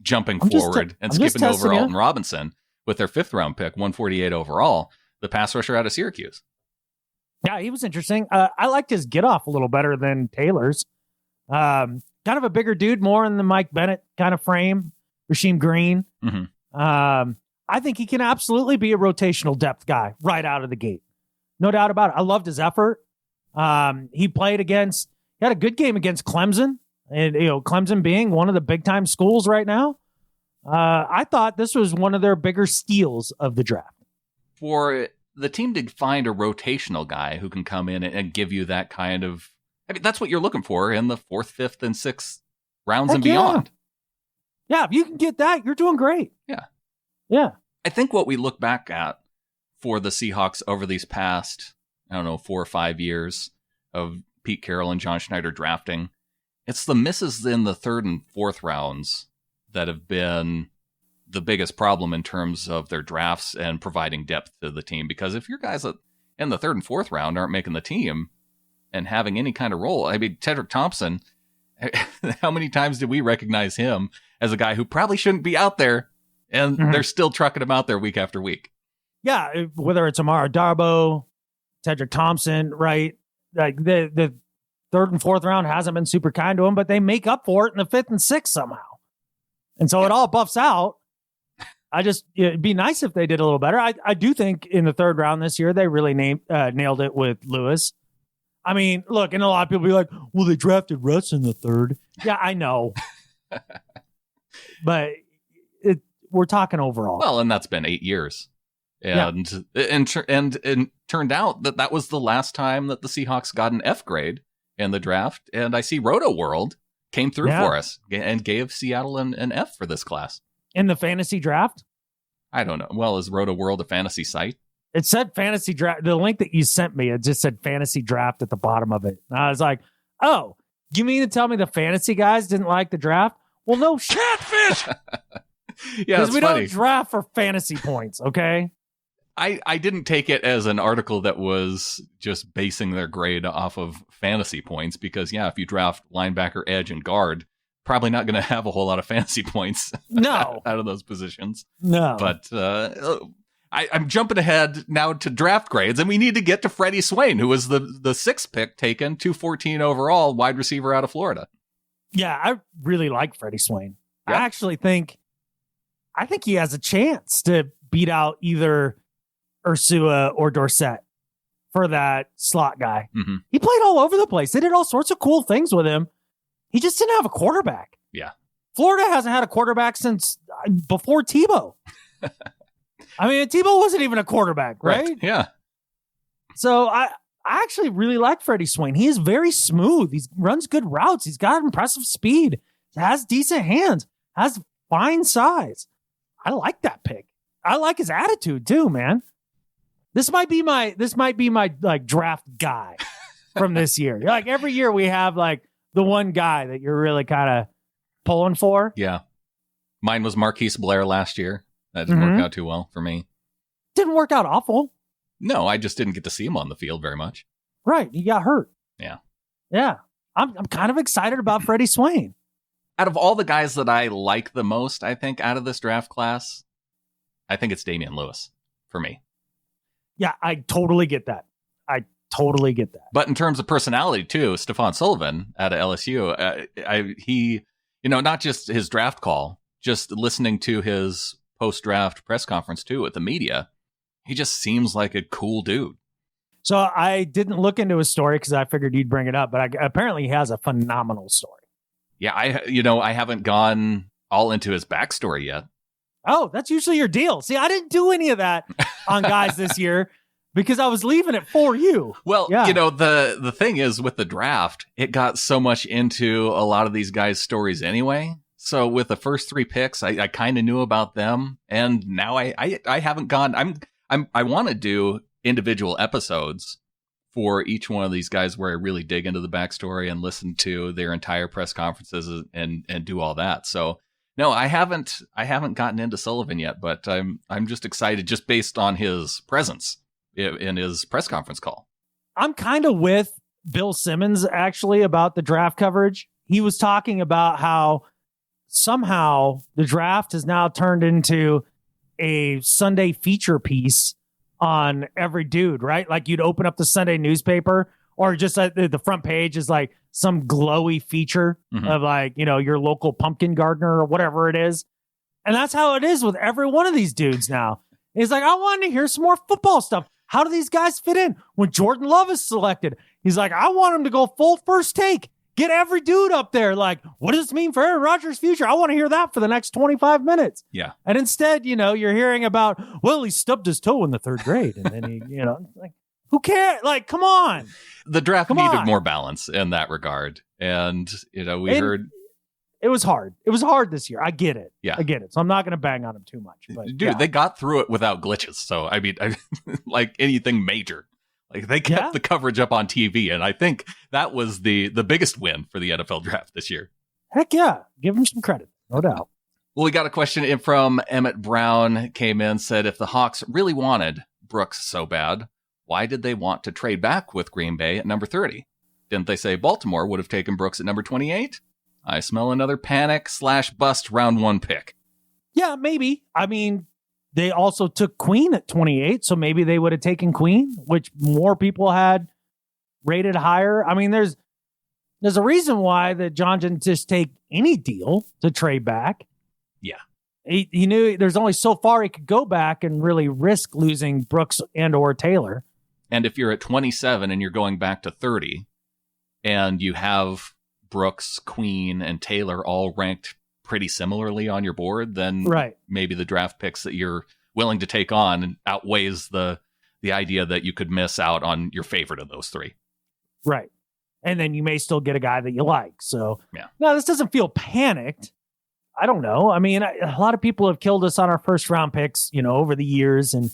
jumping forward and skipping over Alton Robinson with their 5th round pick, 148 overall, the pass rusher out of Syracuse. Yeah, he was interesting. I liked his get off a little better than Taylor's. Kind of a bigger dude, more in the Mike Bennett kind of frame, Rasheem Green. Mm-hmm. I think he can absolutely be a rotational depth guy right out of the gate. No doubt about it. I loved his effort. He had a good game against Clemson, and Clemson being one of the big time schools right now. I thought this was one of their bigger steals of the draft. For the team to find a rotational guy who can come in and give you that kind of, I mean, that's what you're looking for in the 4th, 5th, and 6th rounds and beyond. Yeah, if you can get that, you're doing great. Yeah. Yeah. I think what we look back at for the Seahawks over these past, 4 or 5 years of Pete Carroll and John Schneider drafting, it's the misses in the 3rd and 4th rounds that have been the biggest problem in terms of their drafts and providing depth to the team. Because if your guys in the 3rd and 4th round aren't making the team and having any kind of role, I mean, Tedrick Thompson, how many times did we recognize him as a guy who probably shouldn't be out there, and they're still trucking him out there week after week? Yeah, whether it's Amara Darboh, Tedrick Thompson, right? Like the 3rd and 4th round hasn't been super kind to him, but they make up for it in the 5th and 6th somehow. And so it all buffs out. It'd be nice if they did a little better. I do think in the 3rd round this year, they really nailed it with Lewis. I mean, look, and a lot of people be like, well, they drafted Russ in the 3rd. Yeah, I know. But we're talking overall. Well, and that's been 8 years. And it turned out that was the last time that the Seahawks got an F grade in the draft. And I see Roto World came through for us and gave Seattle an F for this class. In the fantasy draft? I don't know. Well, is Roto World a fantasy site? It said fantasy draft. The link that you sent me, it just said fantasy draft at the bottom of it. And I was like, oh, you mean to tell me the fantasy guys didn't like the draft? Well, no catfish. Yeah, because we don't draft for fantasy points, okay? I didn't take it as an article that was just basing their grade off of fantasy points because, if you draft linebacker, edge, and guard, probably not going to have a whole lot of fantasy points out of those positions. No. But I'm jumping ahead now to draft grades, and we need to get to Freddie Swain, who was the 6th pick taken, 214 overall, wide receiver out of Florida. Yeah, I really like Freddie Swain. Yep. I actually think he has a chance to beat out either Ursua or Dorsett for that slot guy. Mm-hmm. He played all over the place. They did all sorts of cool things with him. He just didn't have a quarterback. Yeah. Florida hasn't had a quarterback since before Tebow. I mean, Tebow wasn't even a quarterback, right? Yeah. So I actually really like Freddie Swain. He is very smooth. He runs good routes. He's got impressive speed. Has decent hands. Has fine size. I like that pick. I like his attitude too, man. This might be my like draft guy from this year. Like every year we have like the one guy that you're really kind of pulling for. Yeah. Mine was Marquise Blair last year. That didn't work out too well for me. Didn't work out awful. No, I just didn't get to see him on the field very much. Right. He got hurt. Yeah. Yeah. I'm kind of excited about Freddie Swain. Out of all the guys that I like the most, I think, out of this draft class, I think it's Damian Lewis for me. Yeah, I totally get that. But in terms of personality, too, Stephen Sullivan out of LSU, he, not just his draft call, just listening to his post-draft press conference, too, with the media, he just seems like a cool dude. So I didn't look into his story because I figured you'd bring it up, but apparently he has a phenomenal story. Yeah, I haven't gone all into his backstory yet. Oh, that's usually your deal. See, I didn't do any of that on guys this year because I was leaving it for you. Well, yeah. The thing is with the draft, it got so much into a lot of these guys' stories anyway. So with the first 3 picks, I kind of knew about them, and now I haven't gone. I want to do individual episodes for each one of these guys where I really dig into the backstory and listen to their entire press conferences and do all that. So no, I haven't gotten into Sullivan yet, but I'm just excited just based on his presence in his press conference call. I'm kind of with Bill Simmons actually about the draft coverage. He was talking about how somehow the draft has now turned into a Sunday feature piece on every dude, right? Like you'd open up the Sunday newspaper or just the front page is like some glowy feature of like, your local pumpkin gardener or whatever it is. And that's how it is with every one of these dudes now. It's like, I wanted to hear some more football stuff. How do these guys fit in? When Jordan Love is selected, he's like, I want him to go full first take. Get every dude up there. Like, what does this mean for Aaron Rodgers' future? I want to hear that for the next 25 minutes. Yeah. And instead, you're hearing about, well, he stubbed his toe in the 3rd grade. And then he, like, who cares? Like, come on. The draft needed more balance in that regard. And, heard. It was hard. It was hard this year. I get it. Yeah. I get it. So I'm not going to bang on him too much. But, dude, they got through it without glitches. So, I mean, like anything major. Like they kept the coverage up on TV, and I think that was the biggest win for the NFL draft this year. Heck yeah. Give him some credit. No doubt. Well, we got a question in from Emmett Brown, came in, said if the Hawks really wanted Brooks so bad, why did they want to trade back with Green Bay at number 30? Didn't they say Baltimore would have taken Brooks at number 28? I smell another panic/bust round 1 pick. Yeah, maybe. I mean, they also took Queen at 28, so maybe they would have taken Queen, which more people had rated higher. I mean, there's a reason why that John didn't just take any deal to trade back. Yeah. He knew there's only so far he could go back and really risk losing Brooks and or Taylor. And if you're at 27 and you're going back to 30 and you have Brooks, Queen, and Taylor all ranked pretty similarly on your board, then maybe the draft picks that you're willing to take on outweighs the idea that you could miss out on your favorite of those 3. Right. And then you may still get a guy that you like. So yeah. Now this doesn't feel panicked. I don't know. I mean, a lot of people have killed us on our first round picks, over the years, and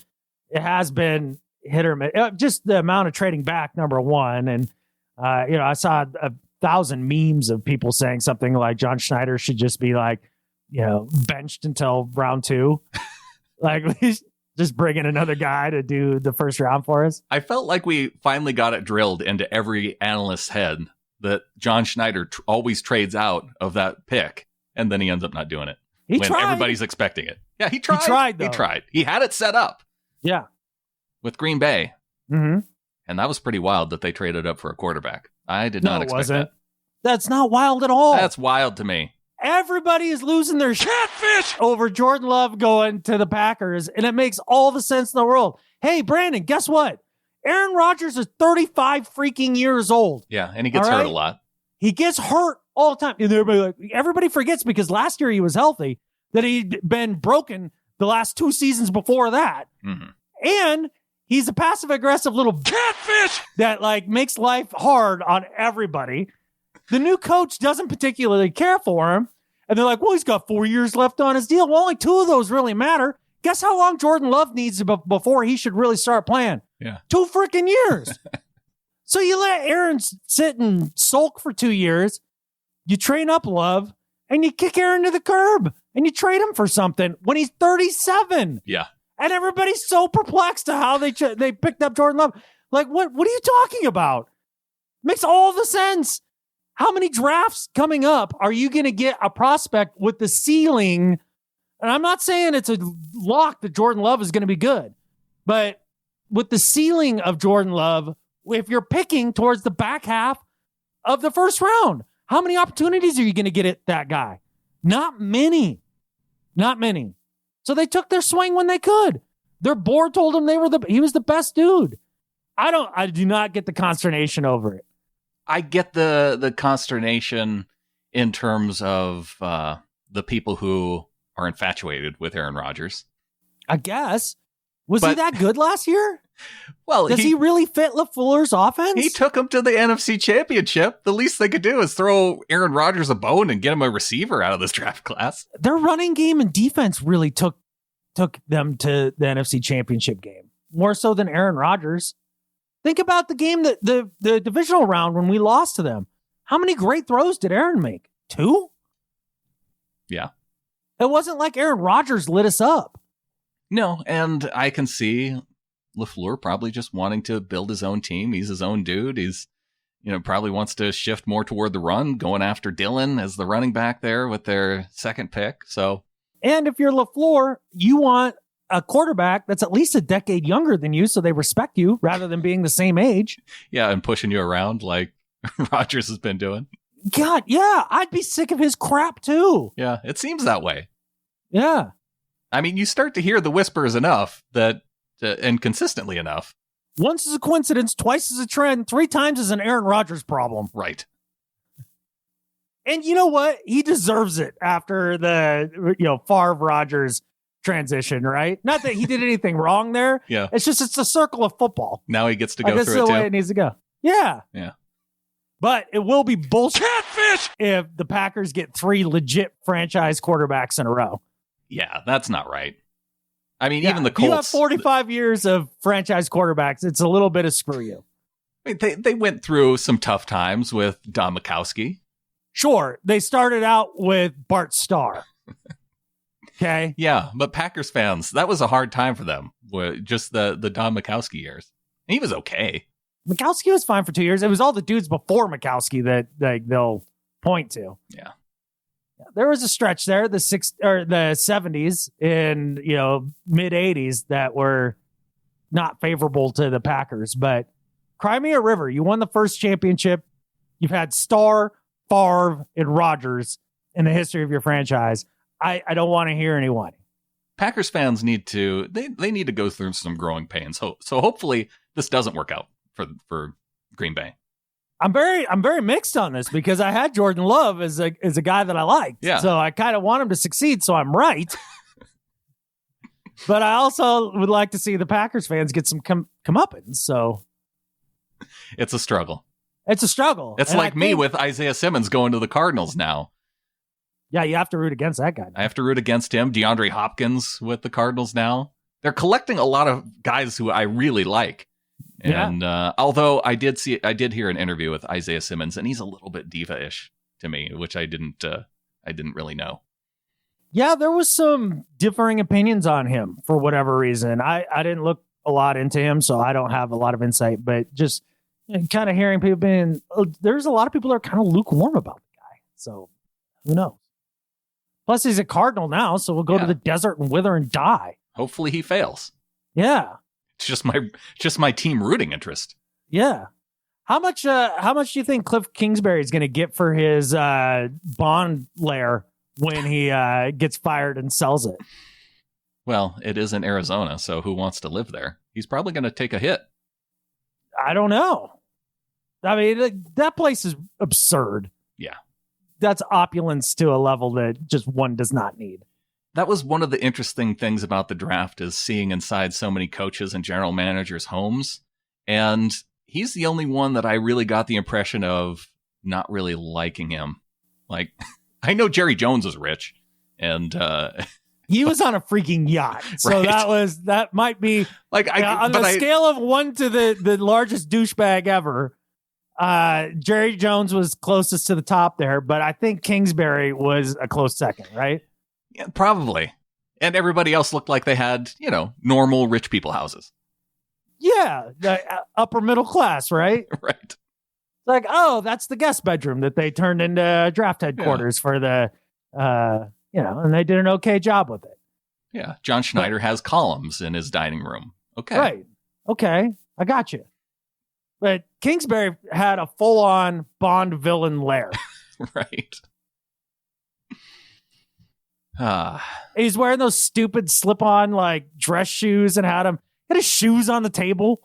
it has been hit or miss. Just the amount of trading back, number one. And, I saw 1,000 memes of people saying something like John Schneider should just be like, benched until round 2. Like, just bring in another guy to do the first round for us. I felt like we finally got it drilled into every analyst's head that John Schneider always trades out of that pick, and then he ends up not doing it when everybody's expecting it. Yeah, he tried. He tried. He had it set up. Yeah. With Green Bay. Mm-hmm. And that was pretty wild that they traded up for a quarterback. I did not expect that. That's not wild at all. That's wild to me. Everybody is losing their catfish over Jordan Love going to the Packers, and it makes all the sense in the world. Hey, Brandon, guess what? Aaron Rodgers is 35 freaking years old. Yeah, and he gets hurt a lot. He gets hurt all the time. And everybody forgets because last year he was healthy, that he'd been broken the last 2 seasons before that. Mm-hmm. And he's a passive-aggressive little catfish that makes life hard on everybody. The new coach doesn't particularly care for him. And they're like, well, he's got 4 years left on his deal. Well, only 2 of those really matter. Guess how long Jordan Love needs before he should really start playing? Yeah. 2 freaking years. So you let Aaron sit and sulk for 2 years. You train up Love, and you kick Aaron to the curb, and you trade him for something when he's 37. Yeah. And everybody's so perplexed to how they picked up Jordan Love. Like, what are you talking about? Makes all the sense. How many drafts coming up are you going to get a prospect with the ceiling? And I'm not saying it's a lock that Jordan Love is going to be good, but with the ceiling of Jordan Love, if you're picking towards the back half of the first round, how many opportunities are you going to get at that guy? Not many. Not many. So they took their swing when they could. Their board told them he was the best dude. I do not get the consternation over it. I get the consternation in terms of the people who are infatuated with Aaron Rodgers. I guess. Was he that good last year? Well, does he really fit LaFleur's offense? He took him to the NFC Championship. The least they could do is throw Aaron Rodgers a bone and get him a receiver out of this draft class. Their running game and defense really took them to the NFC Championship game, more so than Aaron Rodgers. Think about the game that the divisional round when we lost to them. How many great throws did Aaron make? 2? Yeah. It wasn't like Aaron Rodgers lit us up. No, and I can see LaFleur probably just wanting to build his own team. He's his own dude. He's, probably wants to shift more toward the run, going after Dillon as the running back there with their second pick. So, and if you're LaFleur, you want a quarterback that's at least a decade younger than you, so they respect you rather than being the same age. Yeah, and pushing you around like Rodgers has been doing. God, yeah, I'd be sick of his crap too. Yeah, it seems that way. Yeah. I mean, you start to hear the whispers enough that, and consistently enough. Once is a coincidence, twice is a trend, 3 times is an Aaron Rodgers problem. Right. And you know what? He deserves it after the, Favre-Rodgers transition, right? Not that he did anything wrong there. Yeah. It's the circle of football. Now he gets to go through it, through it, the way too. it needs to go. Yeah. Yeah. But it will be bullshit Catfish! if the Packers get 3 legit franchise quarterbacks in a row. Yeah, that's not right. I mean, even the Colts. You have 45 years of franchise quarterbacks. It's a little bit of screw you. I mean, they went through some tough times with Don Majkowski. Sure, they started out with Bart Starr. Okay? Yeah, but Packers fans, that was a hard time for them. Just the Don Majkowski years. And he was okay. Majkowski was fine for 2 years. It was all the dudes before Majkowski that they'll point to. Yeah. There was a stretch there, the 70s and mid 80s that were not favorable to the Packers. But cry me a river. You won the first championship. You've had Starr, Favre, and Rodgers in the history of your franchise. I don't want to hear anyone. Packers fans need to they need to go through some growing pains. So hopefully this doesn't work out for Green Bay. I'm very mixed on this because I had Jordan Love as a guy that I liked. Yeah. So I kind of want him to succeed, so I'm right. But I also would like to see the Packers fans get some comeuppance. So it's a struggle. It's a struggle. It's like me with Isaiah Simmons going to the Cardinals now. Yeah, you have to root against that guy. I have to root against him. DeAndre Hopkins with the Cardinals now. They're collecting a lot of guys who I really like. And although I did hear an interview with Isaiah Simmons, and he's a little bit diva-ish to me, which I didn't really know. Yeah, there was some differing opinions on him for whatever reason. I didn't look a lot into him, so I don't have a lot of insight. But just kind of hearing people there's a lot of people that are kind of lukewarm about the guy. So who knows? Plus, he's a Cardinal now, so we'll go to the desert and wither and die. Hopefully, he fails. Yeah. It's just my team rooting interest. Yeah. How much do you think Cliff Kingsbury is going to get for his bond lair when he gets fired and sells it? Well, it is in Arizona, so who wants to live there? He's probably going to take a hit. I don't know. I mean, that place is absurd. Yeah. That's opulence to a level that just one does not need. That was one of the interesting things about the draft is seeing inside so many coaches and general managers' homes. And he's the only one that I really got the impression of not really liking him. Like, I know Jerry Jones is rich and he was on a freaking yacht. So right. that might be like on the scale of 1 to the largest douchebag ever. Jerry Jones was closest to the top there, but I think Kingsbury was a close second, right? Yeah, probably. And everybody else looked like they had, normal rich people houses. Yeah, the upper middle class, right? Right. Like, oh, that's the guest bedroom that they turned into draft headquarters for the, and they did an okay job with it. Yeah. John Schneider has columns in his dining room. Okay. Right. Okay. I got you. But Kingsbury had a full-on Bond villain lair. Right. He's wearing those stupid slip-on like dress shoes and had his shoes on the table,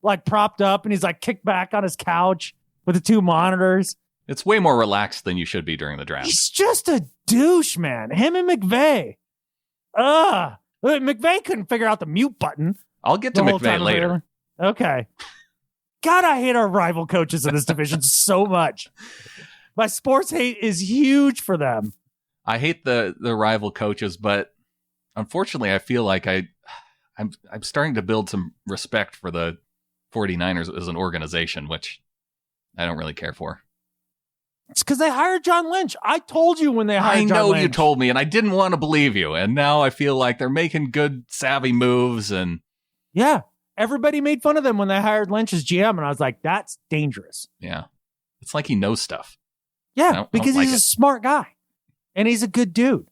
like propped up, and he's like kicked back on his couch with the two monitors. It's way more relaxed than you should be during the draft. He's just a douche, man. Him and McVay. McVay couldn't figure out the mute button. I'll get to McVay later. Okay. God, I hate our rival coaches in this division so much. My sports hate is huge for them. I hate the rival coaches, but unfortunately, I feel like I'm starting to build some respect for the 49ers as an organization, which I don't really care for. It's because they hired John Lynch. I told you when they hired John Lynch. I know you told me, and I didn't want to believe you. And now I feel like they're making good, savvy moves. And yeah, everybody made fun of them when they hired Lynch as GM, and I was like, that's dangerous. Yeah. It's like he knows stuff. Yeah, because he's a smart guy, and he's a good dude.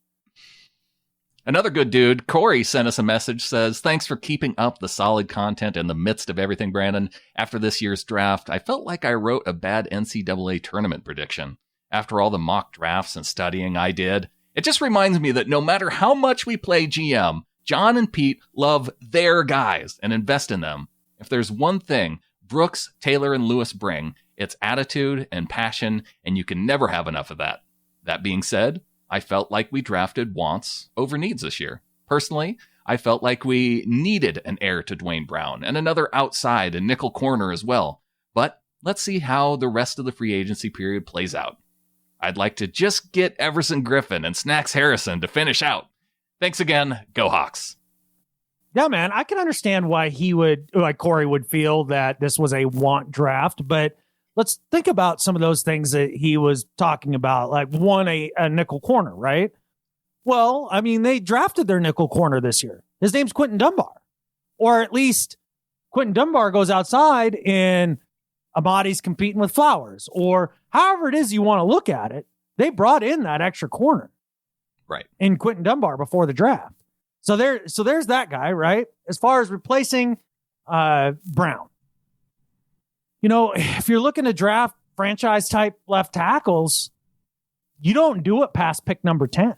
Another good dude, Corey, sent us a message, says, thanks for keeping up the solid content in the midst of everything, Brandon. After this year's draft, I felt like I wrote a bad NCAA tournament prediction. After all the mock drafts and studying I did, it just reminds me that no matter how much we play GM, John and Pete love their guys and invest in them. If there's one thing Brooks, Taylor, and Lewis bring, it's attitude and passion, and you can never have enough of that. That being said, I felt like we drafted wants over needs this year. Personally, I felt like we needed an heir to Dwayne Brown and another outside and nickel corner as well. But let's see how the rest of the free agency period plays out. I'd like to just get Everson Griffin and Snacks Harrison to finish out. Thanks again. Go Hawks. Yeah, man, I can understand why Corey would feel that this was a want draft, but let's think about some of those things that he was talking about, like a nickel corner, right? Well, I mean, they drafted their nickel corner this year. His name's Quentin Dunbar. Or at least Quentin Dunbar goes outside and Amadi's competing with Flowers. Or however it is you want to look at it, they brought in that extra corner. Right. In Quentin Dunbar before the draft. So there's that guy, right? As far as replacing Brown. You know, if you're looking to draft franchise-type left tackles, you don't do it past pick number 10.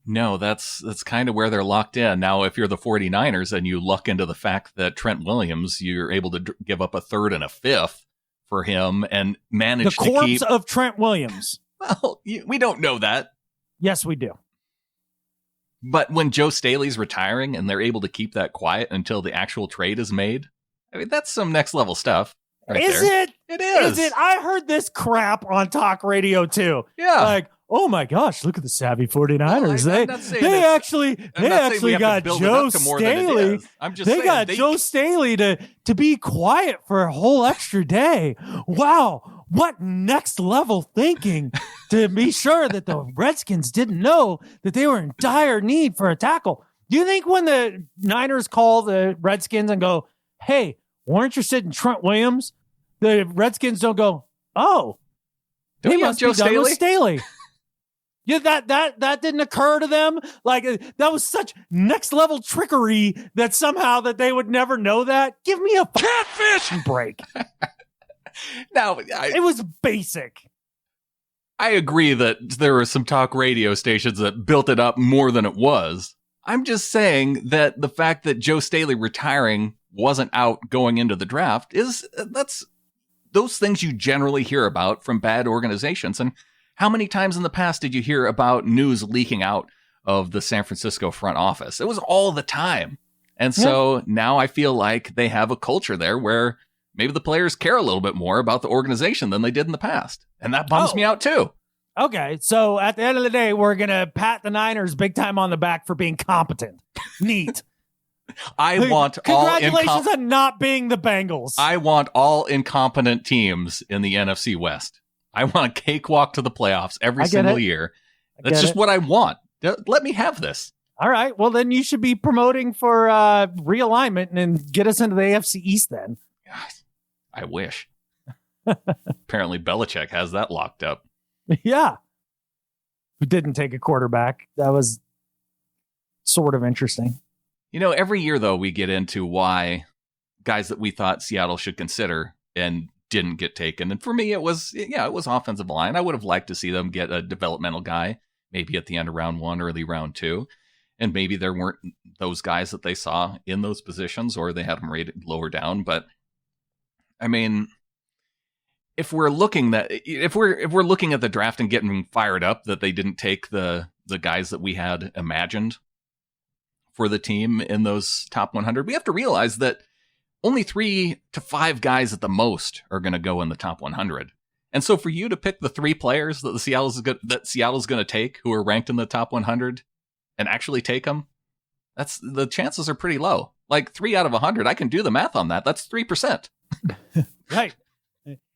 No, that's kind of where they're locked in. Now, if you're the 49ers and you luck into the fact that Trent Williams, you're able to give up a third and a fifth for him and manage to keep... The corpse of Trent Williams. Well, we don't know that. Yes, we do. But when Joe Staley's retiring and they're able to keep that quiet until the actual trade is made, I mean, that's some next-level stuff. Right is there. It? It is. Is it? I heard this crap on talk radio too. Yeah. Like, oh my gosh, look at the savvy 49ers. They actually got Joe Staley. They got Joe Staley to be quiet for a whole extra day. Wow. What next level thinking to be sure that the Redskins didn't know that they were in dire need for a tackle. Do you think when the Niners call the Redskins and go, hey, we're interested in Trent Williams, the Redskins don't go, oh, he must be done with Staley. Yeah, that didn't occur to them. Like, that was such next level trickery that somehow that they would never know that. Give me a catfish break. Now, it was basic. I agree that there were some talk radio stations that built it up more than it was. I'm just saying that the fact that Joe Staley retiring wasn't out going into the draft that's those things you generally hear about from bad organizations. And how many times in the past did you hear about news leaking out of the San Francisco front office? It was all the time. And so now I feel like they have a culture there where maybe the players care a little bit more about the organization than they did in the past. And that bums me out too. Okay, so at the end of the day, we're going to pat the Niners big time on the back for being competent. Neat. Congratulations on not being the Bengals. I want all incompetent teams in the NFC West. I want a cakewalk to the playoffs every single year. That's just what I want. Let me have this. All right. Well, then you should be promoting for realignment and get us into the AFC East then. I wish. Apparently Belichick has that locked up. Yeah. Who didn't take a quarterback. That was sort of interesting. Every year, though, we get into why guys that we thought Seattle should consider and didn't get taken. And for me, it was offensive line. I would have liked to see them get a developmental guy, maybe at the end of round 1, early round 2. And maybe there weren't those guys that they saw in those positions, or they had them rated lower down. But I mean, if we're looking at the draft and getting fired up that they didn't take the guys that we had imagined for the team in those top 100, we have to realize that only 3 to 5 guys at the most are going to go in the top 100. And so for you to pick the 3 players that Seattle's going to take who are ranked in the top 100 and actually take them, the chances are pretty low. Like 3 out of 100, I can do the math on that. That's 3%. Right.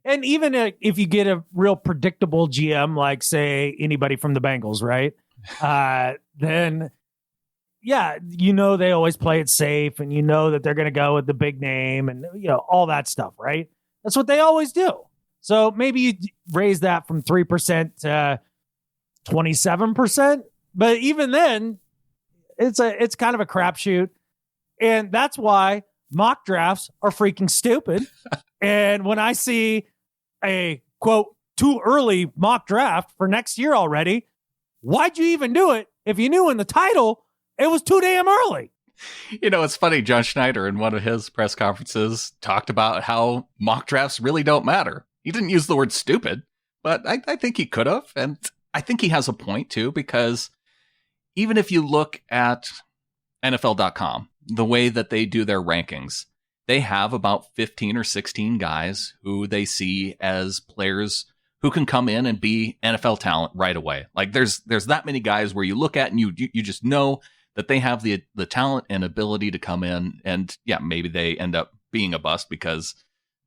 And even if you get a real predictable GM, like say anybody from the Bengals, right? Then yeah, they always play it safe, and that they're going to go with the big name and all that stuff, right? That's what they always do. So maybe you raise that from 3% to 27%, but even then, it's kind of a crapshoot, and that's why mock drafts are freaking stupid. And when I see a quote too early mock draft for next year already, why'd you even do it if you knew in the title it was too damn early? It's funny. John Schneider in one of his press conferences talked about how mock drafts really don't matter. He didn't use the word stupid, but I think he could have. And I think he has a point too, because even if you look at NFL.com, the way that they do their rankings, they have about 15 or 16 guys who they see as players who can come in and be NFL talent right away. Like there's that many guys where you look at and you just know that they have the talent and ability to come in, and yeah, maybe they end up being a bust because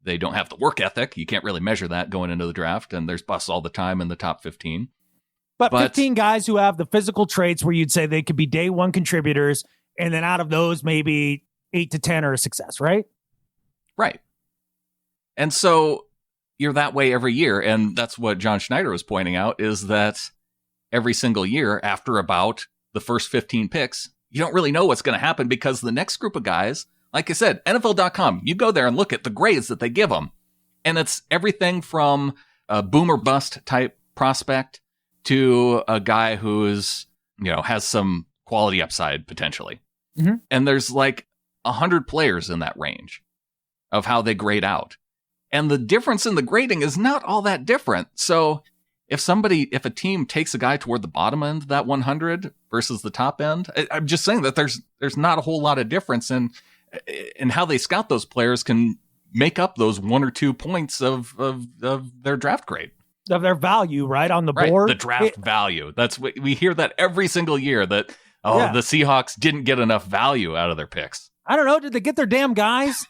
they don't have the work ethic. You can't really measure that going into the draft, and there's busts all the time in the top 15. But 15 guys who have the physical traits where you'd say they could be day one contributors, and then out of those, maybe 8 to 10 are a success, right? Right. And so you're that way every year, and that's what John Schneider was pointing out, is that every single year after about the first 15 picks, you don't really know what's going to happen, because the next group of guys, like I said, NFL.com, you go there and look at the grades that they give them, and it's everything from a boom or bust type prospect to a guy who's, has some quality upside potentially. Mm-hmm. And there's like 100 players in that range of how they grade out. And the difference in the grading is not all that different. So if a team takes a guy toward the bottom end of that 100 versus the top end, I'm just saying that there's not a whole lot of difference in how they scout those players can make up those 1 or 2 points of their draft grade. Of their value, right, on the board. The draft value. That's what we hear that every single year, that the Seahawks didn't get enough value out of their picks. I don't know. Did they get their damn guys?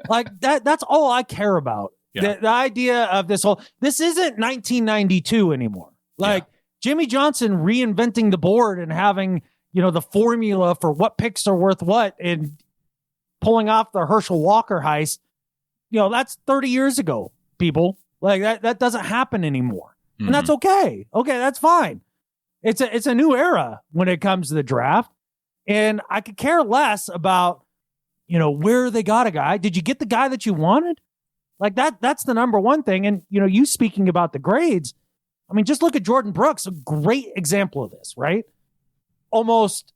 Like that's all I care about. Yeah. The idea of this isn't 1992 anymore. Like Jimmy Johnson reinventing the board and having, the formula for what picks are worth what, and pulling off the Herschel Walker heist. That's 30 years ago, people. Like that doesn't happen anymore. Mm-hmm. And that's okay. Okay, that's fine. It's a new era when it comes to the draft. And I could care less about, where they got a guy. Did you get the guy that you wanted? Like that's the number one thing. And, you speaking about the grades, I mean, just look at Jordyn Brooks, a great example of this, right? Almost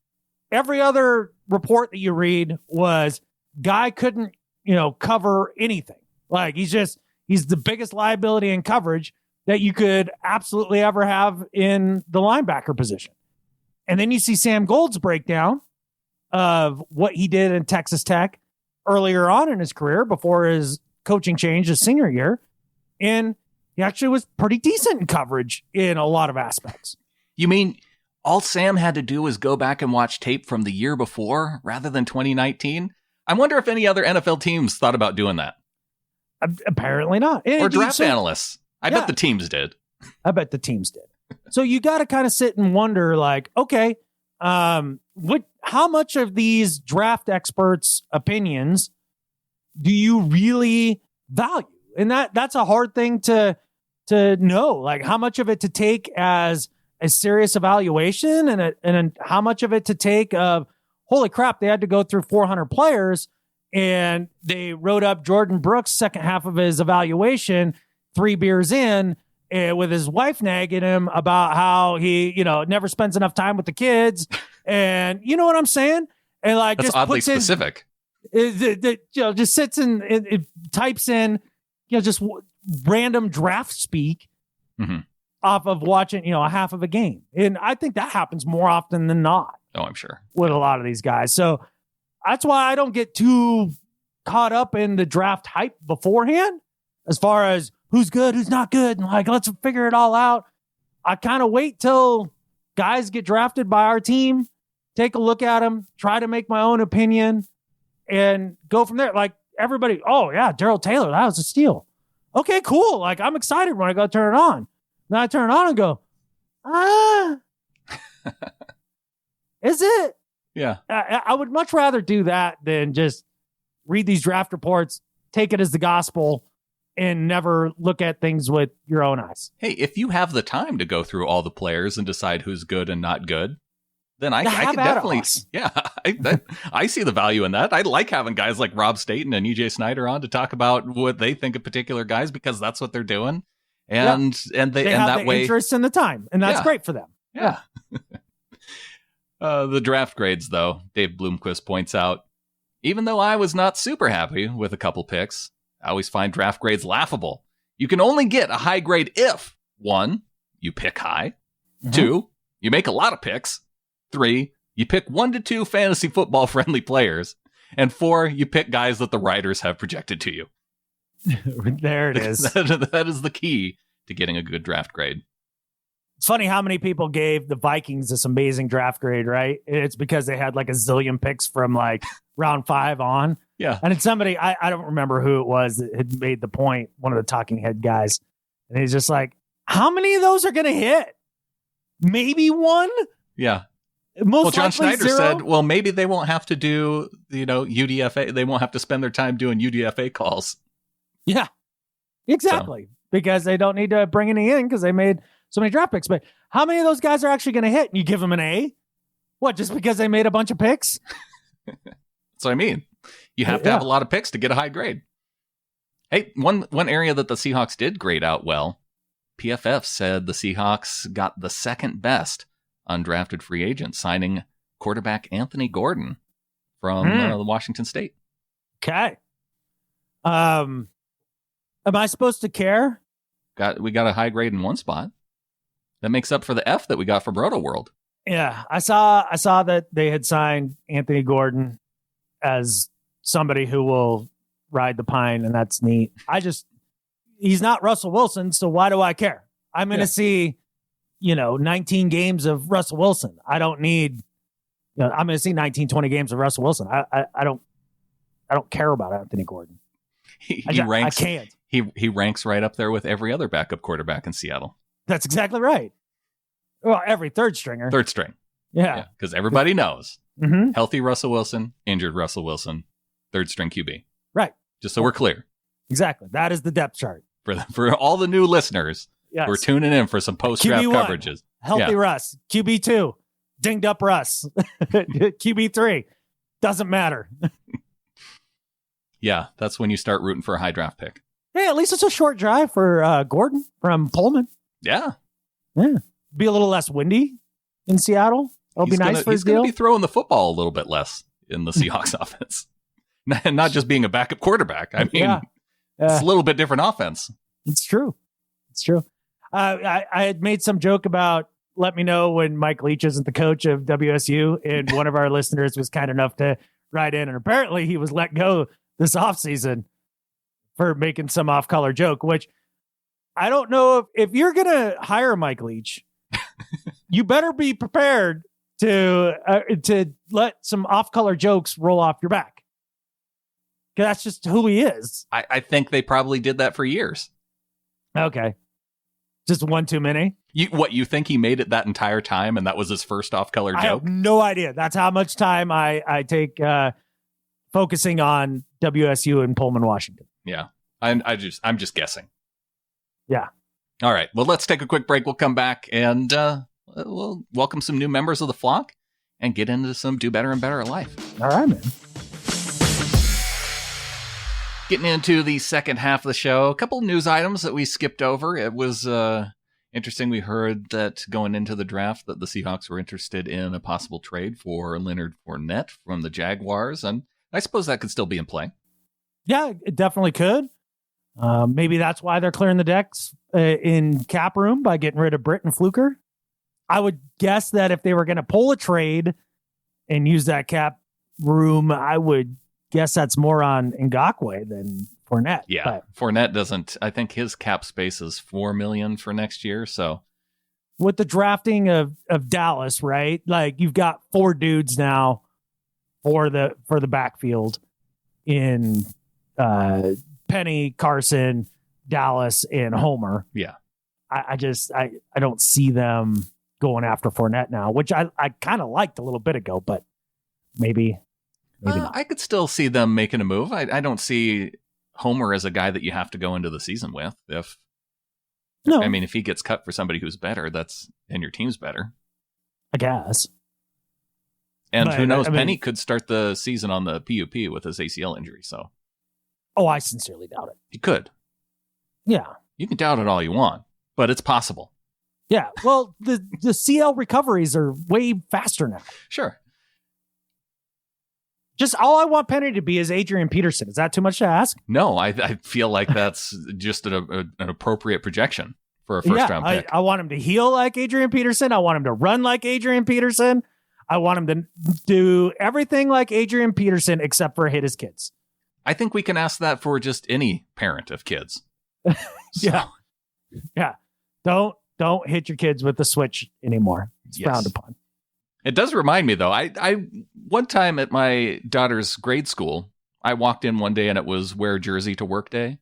every other report that you read was guy couldn't, cover anything. Like he's the biggest liability in coverage that you could absolutely ever have in the linebacker position. And then you see Sam Gold's breakdown of what he did in Texas Tech earlier on in his career before his coaching change his senior year. And he actually was pretty decent in coverage in a lot of aspects. You mean all Sam had to do was go back and watch tape from the year before rather than 2019? I wonder if any other NFL teams thought about doing that. Apparently not. Or draft analysts. I bet the teams did. I bet the teams did. So you got to kind of sit and wonder, like, okay, How much of these draft experts' opinions do you really value? And that's a hard thing to know. Like, how much of it to take as a serious evaluation, and how much of it to take of, holy crap, they had to go through 400 players and they wrote up Jordyn Brooks' second half of his evaluation 3 beers in, with his wife nagging him about how he, never spends enough time with the kids. And you know what I'm saying? And like, that's just oddly specific. Just sits and it types in, just random draft speak off of watching, a half of a game. And I think that happens more often than not. Oh, I'm sure. With a lot of these guys. So that's why I don't get too caught up in the draft hype beforehand, as far as who's good, who's not good, and like, let's figure it all out. I kind of wait till guys get drafted by our team, take a look at them, try to make my own opinion, and go from there. Like, everybody, oh yeah, Darrell Taylor, that was a steal. Okay, cool. Like, I'm excited when I go turn it on. Then I turn it on and go, is it? Yeah. I would much rather do that than just read these draft reports, take it as the gospel, and never look at things with your own eyes. Hey, if you have the time to go through all the players and decide who's good and not good, then I can definitely, I see the value in that. I like having guys like Rob Staten and EJ Snyder on to talk about what they think of particular guys, because that's what they're doing. And they have that the way interest in the time, and that's great for them. Yeah. The draft grades, though, Dave Bloomquist points out, even though I was not super happy with a couple picks, I always find draft grades laughable. You can only get a high grade if 1, you pick high, 2, you make a lot of picks, 3, you pick 1 to 2 fantasy football friendly players, and 4, you pick guys that the writers have projected to you. There it is. That is the key to getting a good draft grade. It's funny how many people gave the Vikings this amazing draft grade, right? It's because they had like a zillion picks from like round 5 on. Yeah. And it's somebody, I don't remember who it was that had made the point, one of the talking head guys. And he's just like, how many of those are going to hit? Maybe 1? Yeah. Most John likely Schneider 0? said, well, maybe they won't have to do, UDFA. They won't have to spend their time doing UDFA calls. Yeah, exactly. So. Because they don't need to bring any in because they made so many draft picks. But how many of those guys are actually going to hit? And you give them an A? What, just because they made a bunch of picks? That's what I mean. You have to have a lot of picks to get a high grade. Hey, one area that the Seahawks did grade out well, PFF said the Seahawks got the second best undrafted free agent, signing quarterback Anthony Gordon from Washington State. Okay. Am I supposed to care? We got a high grade in one spot. That makes up for the F that we got from Roto World. Yeah, I saw that they had signed Anthony Gordon as somebody who will ride the pine, and that's neat. He's not Russell Wilson, so why do I care? I'm going to see, 19 games of Russell Wilson. I don't need, I'm going to see 19, 20 games of Russell Wilson. I don't care about Anthony Gordon. He I can't. He ranks right up there with every other backup quarterback in Seattle. That's exactly right. Well, every third stringer. Third string. Yeah. Because everybody knows. Healthy Russell Wilson, injured Russell Wilson, third string QB. Right. Just so we're clear. Exactly. That is the depth chart. For all the new listeners who are tuning in for some post-draft QB1, coverages. Healthy Russ. QB2, dinged up Russ. QB3, doesn't matter. Yeah, that's when you start rooting for a high draft pick. Hey, at least it's a short drive for Gordon from Pullman. Yeah. Be a little less windy in Seattle. It'll be nice for his deal. He's going to be throwing the football a little bit less in the Seahawks offense. Not just being a backup quarterback. I mean, it's a little bit different offense. It's true. I had made some joke about, let me know when Mike Leach isn't the coach of WSU, and one of our listeners was kind enough to write in, and apparently he was let go this offseason for making some off-color joke, which I don't know if you're going to hire Mike Leach, you better be prepared to let some off-color jokes roll off your back. Because that's just who he is. I think they probably did that for years. Okay. Just one too many? You think he made it that entire time and that was his first off-color joke? I have no idea. That's how much time I take focusing on WSU and Pullman, Washington. Yeah. I'm just guessing. Yeah. All right. Well, let's take a quick break. We'll come back and we'll welcome some new members of the flock and get into some Do Better and Better at Life. All right, man. Getting into the second half of the show, a couple news items that we skipped over. It was interesting. We heard that going into the draft that the Seahawks were interested in a possible trade for Leonard Fournette from the Jaguars, and I suppose that could still be in play. Yeah, it definitely could. Maybe that's why they're clearing the decks in cap room by getting rid of Britt and Fluker. I would guess that if they were going to pull a trade and use that cap room, I would guess that's more on Ngakoue than Fournette. Yeah, but Fournette doesn't. I think his cap space is $4 million for next year. So with the drafting of Dallas, right? Like you've got 4 dudes now for the backfield in Penny, Carson, Dallas, and Homer. Yeah, I don't see them going after Fournette now, which I kind of liked a little bit ago, but maybe not. I could still see them making a move. I don't see Homer as a guy that you have to go into the season with. If he gets cut for somebody who's better, and your team's better, I guess. And who knows? Penny could start the season on the PUP with his ACL injury. So, I sincerely doubt it. He could. Yeah, you can doubt it all you want, but it's possible. Yeah. Well, the CL recoveries are way faster now. Sure. Just all I want Penny to be is Adrian Peterson. Is that too much to ask? No, I feel like that's just an appropriate projection for a first-round pick. I want him to heal like Adrian Peterson. I want him to run like Adrian Peterson. I want him to do everything like Adrian Peterson except for hit his kids. I think we can ask that for just any parent of kids. Yeah. Don't hit your kids with the switch anymore. It's frowned upon. It does remind me, though. I one time at my daughter's grade school, I walked in one day and it was wear jersey to work day.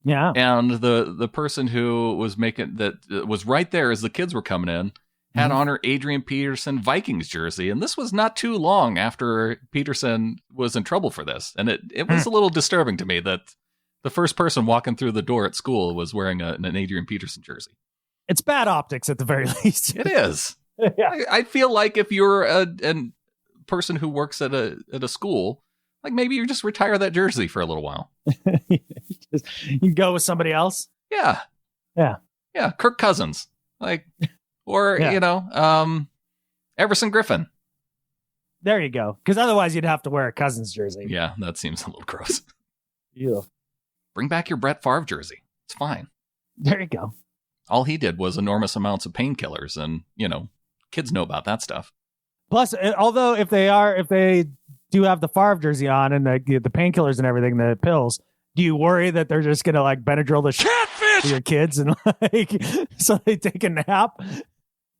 Yeah. And the person who was making that was right there as the kids were coming in had on her Adrian Peterson Vikings jersey. And this was not too long after Peterson was in trouble for this. And it was a little disturbing to me that the first person walking through the door at school was wearing an Adrian Peterson jersey. It's bad optics at the very least. It is. Yeah. I feel like if you're a person who works at a school, like maybe you just retire that jersey for a little while. You can go with somebody else. Yeah. Kirk Cousins, Everson Griffin. There you go. Because otherwise you'd have to wear a Cousins jersey. Yeah, that seems a little gross. Yeah. Bring back your Brett Favre jersey. It's fine. There you go. All he did was enormous amounts of painkillers, and kids know about that stuff. Plus, although if they do have the Favre jersey on and the painkillers and everything, the pills, do you worry that they're just gonna Benadryl the shit to your kids and so they take a nap,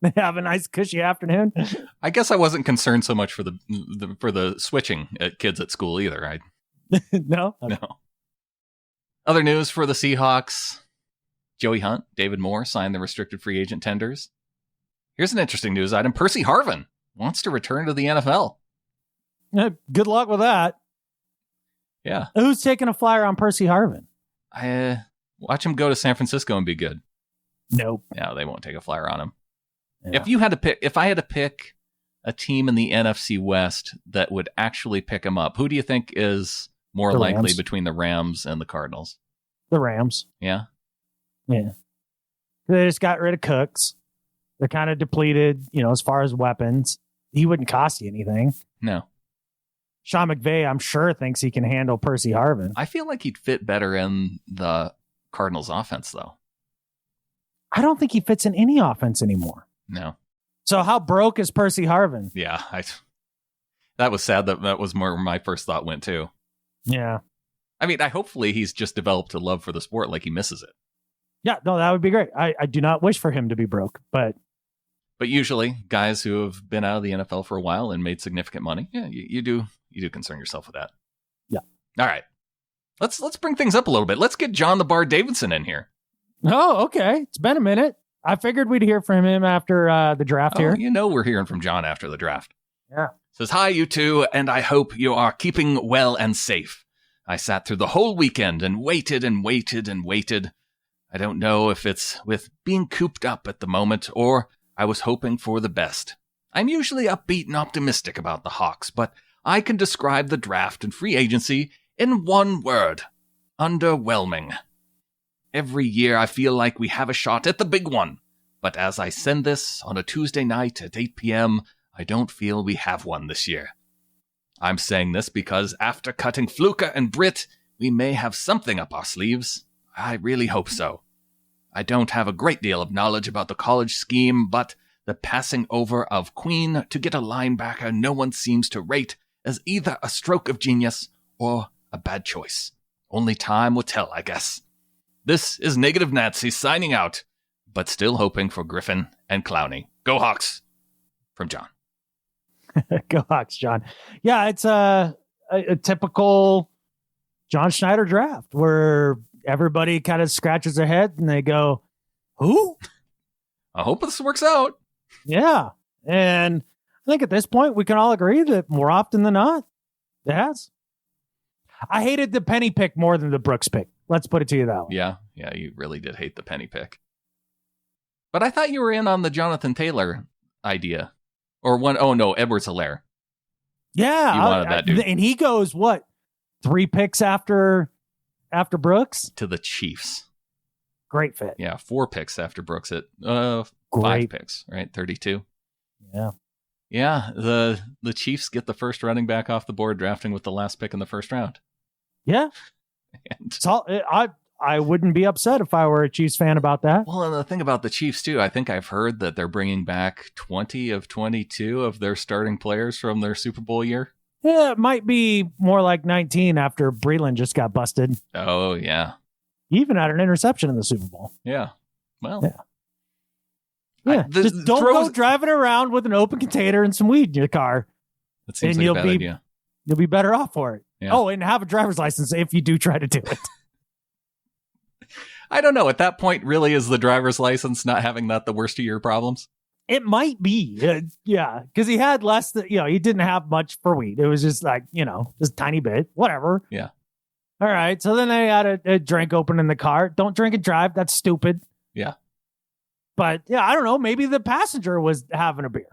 they have a nice cushy afternoon? I guess I wasn't concerned so much for the switching at kids at school either. No. Other news for the Seahawks. Joey Hunt, David Moore signed the restricted free agent tenders. Here's an interesting news item. Percy Harvin wants to return to the NFL. Good luck with that. Yeah. Who's taking a flyer on Percy Harvin? Watch him go to San Francisco and be good. Nope. No, they won't take a flyer on him. Yeah. If I had to pick a team in the NFC West that would actually pick him up, who do you think is more likely between the Rams and the Cardinals? The Rams. Yeah. Yeah. They just got rid of Cooks. They're kind of depleted, as far as weapons. He wouldn't cost you anything. No. Sean McVay, I'm sure, thinks he can handle Percy Harvin. I feel like he'd fit better in the Cardinals offense, though. I don't think he fits in any offense anymore. No. So how broke is Percy Harvin? Yeah. That was sad. That was where my first thought went, too. Yeah. I mean, hopefully he's just developed a love for the sport like he misses it. Yeah, no, that would be great. I do not wish for him to be broke, but usually guys who have been out of the NFL for a while and made significant money, yeah, you do concern yourself with that. Yeah. All right. Let's bring things up a little bit. Let's get John the Bar Davidson in here. Oh, okay. It's been a minute. I figured we'd hear from him after the draft here. You know we're hearing from John after the draft. Yeah. Says, hi, you two, and I hope you are keeping well and safe. I sat through the whole weekend and waited and waited and waited. I don't know if it's with being cooped up at the moment or I was hoping for the best. I'm usually upbeat and optimistic about the Hawks, but I can describe the draft and free agency in one word. Underwhelming. Every year I feel like we have a shot at the big one, but as I send this on a Tuesday night at 8 p.m., I don't feel we have one this year. I'm saying this because after cutting Fluker and Britt, we may have something up our sleeves. I really hope so. I don't have a great deal of knowledge about the college scheme, but the passing over of Queen to get a linebacker no one seems to rate as either a stroke of genius or a bad choice. Only time will tell, I guess. This is Negative Nancy signing out, but still hoping for Griffin and Clowney. Go Hawks! From John. Go Hawks, John. Yeah, it's a typical John Schneider draft where everybody kind of scratches their head and they go, who? I hope this works out. Yeah. And I think at this point, we can all agree that more often than not, it has. I hated the penny pick more than the Brooks pick. Let's put it to you that way. Yeah, you really did hate the penny pick. But I thought you were in on the Jonathan Taylor idea. Or one, oh no, Edwards-Helaire. Yeah. You wanted that dude. And he goes, what, 3 picks after Brooks? To the Chiefs. Great fit. Yeah, 4 picks after Brooks at 5 picks, right? 32. Yeah. Yeah, the Chiefs get the first running back off the board, drafting with the last pick in the first round. Yeah. And I wouldn't be upset if I were a Chiefs fan about that. Well, and the thing about the Chiefs, too, I think I've heard that they're bringing back 20 of 22 of their starting players from their Super Bowl year. Yeah, it might be more like 19 after Breland just got busted. Oh, yeah. He even had an interception in the Super Bowl. Yeah. Well. Yeah. Just don't go driving around with an open container and some weed in your car. That seems like a bad idea. You'll be better off for it. Yeah. Oh, and have a driver's license if you do try to do it. I don't know. At that point, really, is the driver's license not having that the worst of your problems? It might be. Yeah. Because he had less than, he didn't have much for weed. It was just like, just a tiny bit. Whatever. Yeah. All right. So then they had a drink open in the car. Don't drink and drive. That's stupid. Yeah. But yeah, I don't know. Maybe the passenger was having a beer.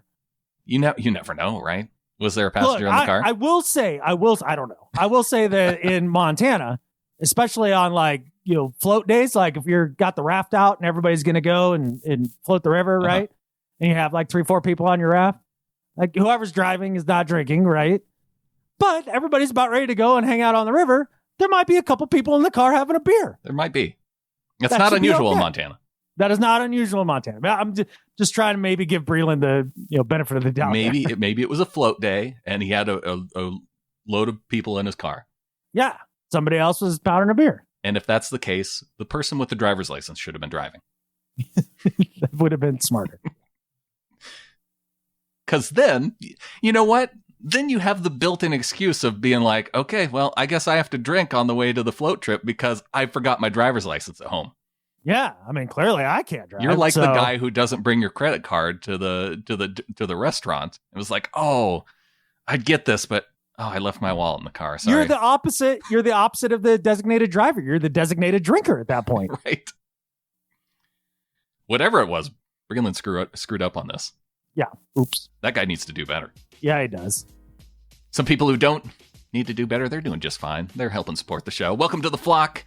You never know, right? Was there a passenger in the car? I will say, I don't know. I will say that in Montana, especially on float days, like if you're got the raft out and everybody's going to go and float the river, right? And you have 3-4 people on your raft, whoever's driving is not drinking, right? But everybody's about ready to go and hang out on the river. There might be a couple people in the car having a beer. There might be. It's not unusual in Montana. That is not unusual in Montana. I'm just trying to maybe give Breland the benefit of the doubt. Maybe it was a float day and he had a load of people in his car. Yeah, somebody else was pounding a beer. And if that's the case, the person with the driver's license should have been driving. That would have been smarter. Because then, you know what? Then you have the built-in excuse of being like, okay, well, I guess I have to drink on the way to the float trip because I forgot my driver's license at home. Yeah, I mean, clearly I can't drive. You're like the guy who doesn't bring your credit card to the restaurant. It was like, oh, I'd get this, but I left my wallet in the car. Sorry. You're the opposite. You're the opposite of the designated driver. You're the designated drinker at that point. Right. Whatever it was, Breland screwed up on this. Yeah. Oops. That guy needs to do better. Yeah, he does. Some people who don't need to do better, they're doing just fine. They're helping support the show. Welcome to the flock.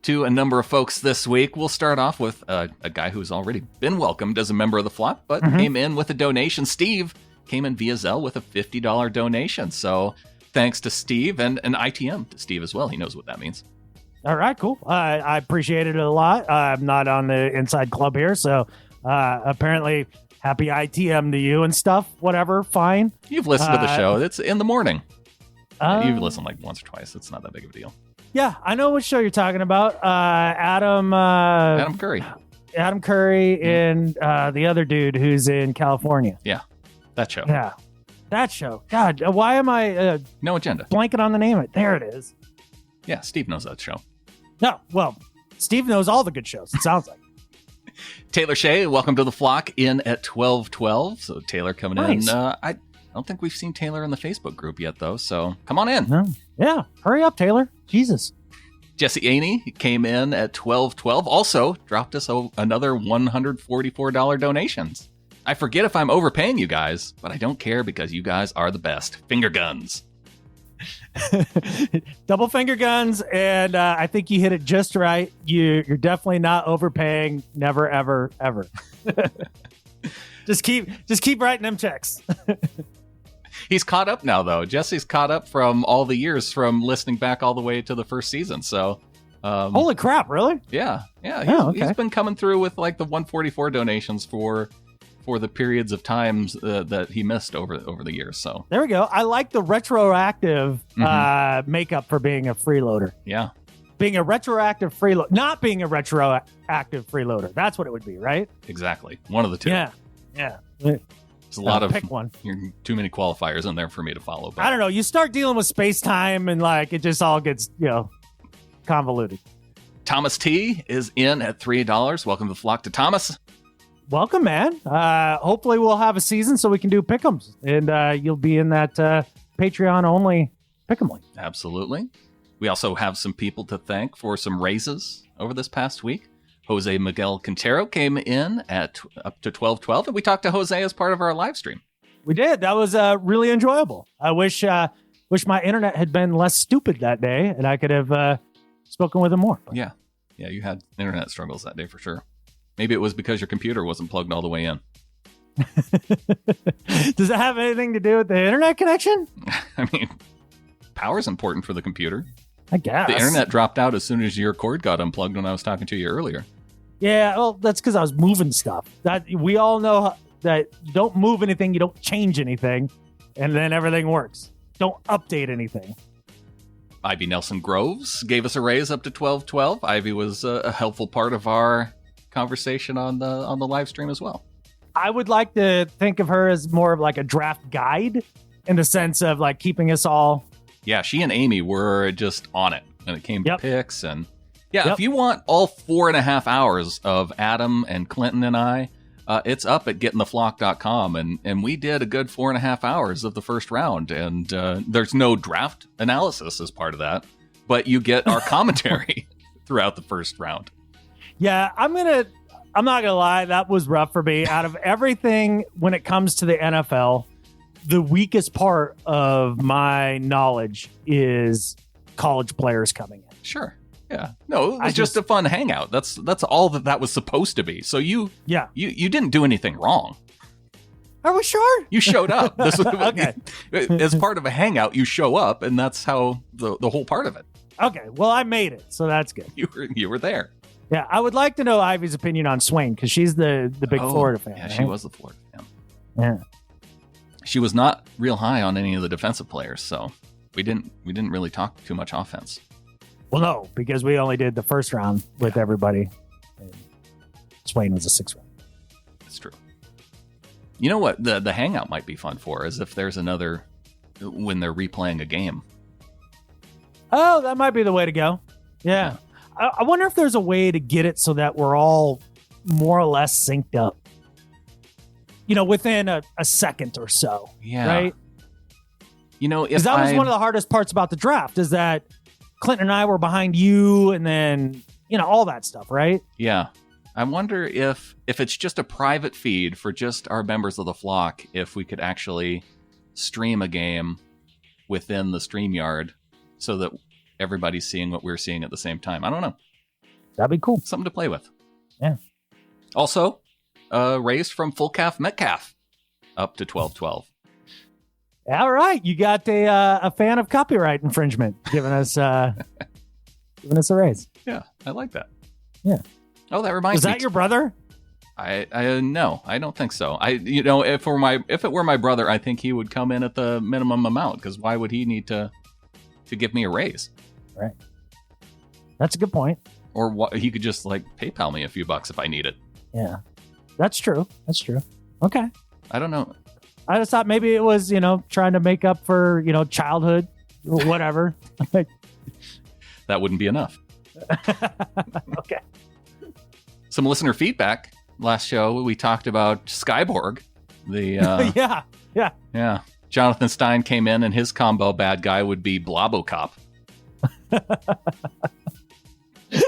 To a number of folks this week. We'll start off with a guy who's already been welcomed as a member of the flock, but came in with a donation. Steve came in via Zelle with a $50 donation. So thanks to Steve and an ITM to Steve as well. He knows what that means. All right, cool. I appreciate it a lot. I'm not on the inside club here, so apparently happy ITM to you and stuff. Whatever, fine. You've listened to the show. It's in the morning. You've listened once or twice. It's not that big of a deal. Yeah, I know what show you're talking about. Adam Curry. Adam Curry and the other dude who's in California. Yeah, that show. Yeah, that show. God, why am I No Agenda blanking on the name of it? There it is. Yeah, Steve knows that show. No, well, Steve knows all the good shows, it sounds like. Taylor Shea, welcome to the flock in at 12:12. So Taylor coming Nice. in. I don't think we've seen Taylor in the Facebook group yet, though. So come on in. No. Yeah. Hurry up, Taylor. Jesus. Jesse Aney came in at 12:12. Also dropped us another $144 donations. I forget if I'm overpaying you guys, but I don't care because you guys are the best. Finger guns. Double finger guns, and I think you hit it just right. You're definitely not overpaying. Never, ever, ever. just keep writing them checks. He's caught up now, though. Jesse's caught up from all the years from listening back all the way to the first season. So, holy crap! Really? Yeah. Okay. He's been coming through with like the 144 donations for the periods of times that he missed over the years. So there we go. I like the retroactive makeup for being a freeloader. Yeah. Being a retroactive freeloader, not being a retroactive freeloader. That's what it would be, right? Exactly. One of the two. Yeah. There's a lot of pick one. Too many qualifiers in there for me to follow. But I don't know. You start dealing with space time and like it just all gets convoluted. Thomas T is in at $3. Welcome to the flock to Thomas. Welcome, man. Hopefully we'll have a season so we can do pick'ems, and you'll be in that Patreon only pick'em league. Absolutely. We also have some people to thank for some raises over this past week. Jose Miguel Quintero came in at up to 12:12, and we talked to Jose as part of our live stream. We did. That was really enjoyable. I wish my internet had been less stupid that day, and I could have spoken with him more. Yeah, you had internet struggles that day for sure. Maybe it was because your computer wasn't plugged all the way in. Does it have anything to do with the internet connection? I mean, power's important for the computer. I guess. The internet dropped out as soon as your cord got unplugged when I was talking to you earlier. Yeah, well, that's because I was moving stuff. That we all know that you don't move anything, you don't change anything, and then everything works. Don't update anything. Ivy Nelson Groves gave us a raise up to 12:12. Ivy was a helpful part of our conversation on the live stream as well. I would like to think of her as more of like a draft guide in the sense of like keeping us all. Yeah, she and Amy were just on it when it came to picks. And Yep. If you want all 4.5 hours of Adam and Clinton and I, it's up at gettingtheflock.com. And we did a good 4.5 hours of the first round. And there's no draft analysis as part of that, but you get our commentary throughout the first round. Yeah, I'm not gonna lie, that was rough for me. Out of everything when it comes to the NFL, the weakest part of my knowledge is college players coming in. Sure. Yeah. No, it was just a fun hangout. That's all that was supposed to be. So you didn't do anything wrong. Are we sure? You showed up. This was, Okay. As part of a hangout, you show up, and that's how the whole part of it. Okay. Well, I made it, so that's good. You were there. Yeah, I would like to know Ivy's opinion on Swain because she's the big Florida fan. Yeah, right? she was the Florida fan. Yeah. She was not real high on any of the defensive players, so we didn't really talk too much offense. Well, no, because we only did the first round with everybody. And Swain was a 6th round. That's true. You know what the hangout might be fun for is if there's another when they're replaying a game. Oh, that might be the way to go. Yeah. I wonder if there's a way to get it so that we're all more or less synced up. Within a second or so. Yeah. Right? If that was one of the hardest parts about the draft is that Clinton and I were behind you and then, all that stuff, right? Yeah. I wonder if it's just a private feed for just our members of the flock, if we could actually stream a game within the StreamYard so that everybody's seeing what we're seeing at the same time. I don't know. That'd be cool. Something to play with. Yeah. Also, raised from Full Calf Metcalf up to 12:12. All right. You got a fan of copyright infringement giving us a raise. Yeah, I like that. Yeah. Oh, that reminds me. Was that your brother? I no, I don't think so. If it were my brother, I think he would come in at the minimum amount because why would he need to give me a raise? Right. That's a good point. Or he could just like PayPal me a few bucks if I need it. Yeah, that's true. Okay. I don't know. I just thought maybe it was, trying to make up for, childhood or whatever. That wouldn't be enough. Okay. Some listener feedback last show, we talked about Skyborg. The yeah. Jonathan Stein came in, and his combo bad guy would be Blobocop.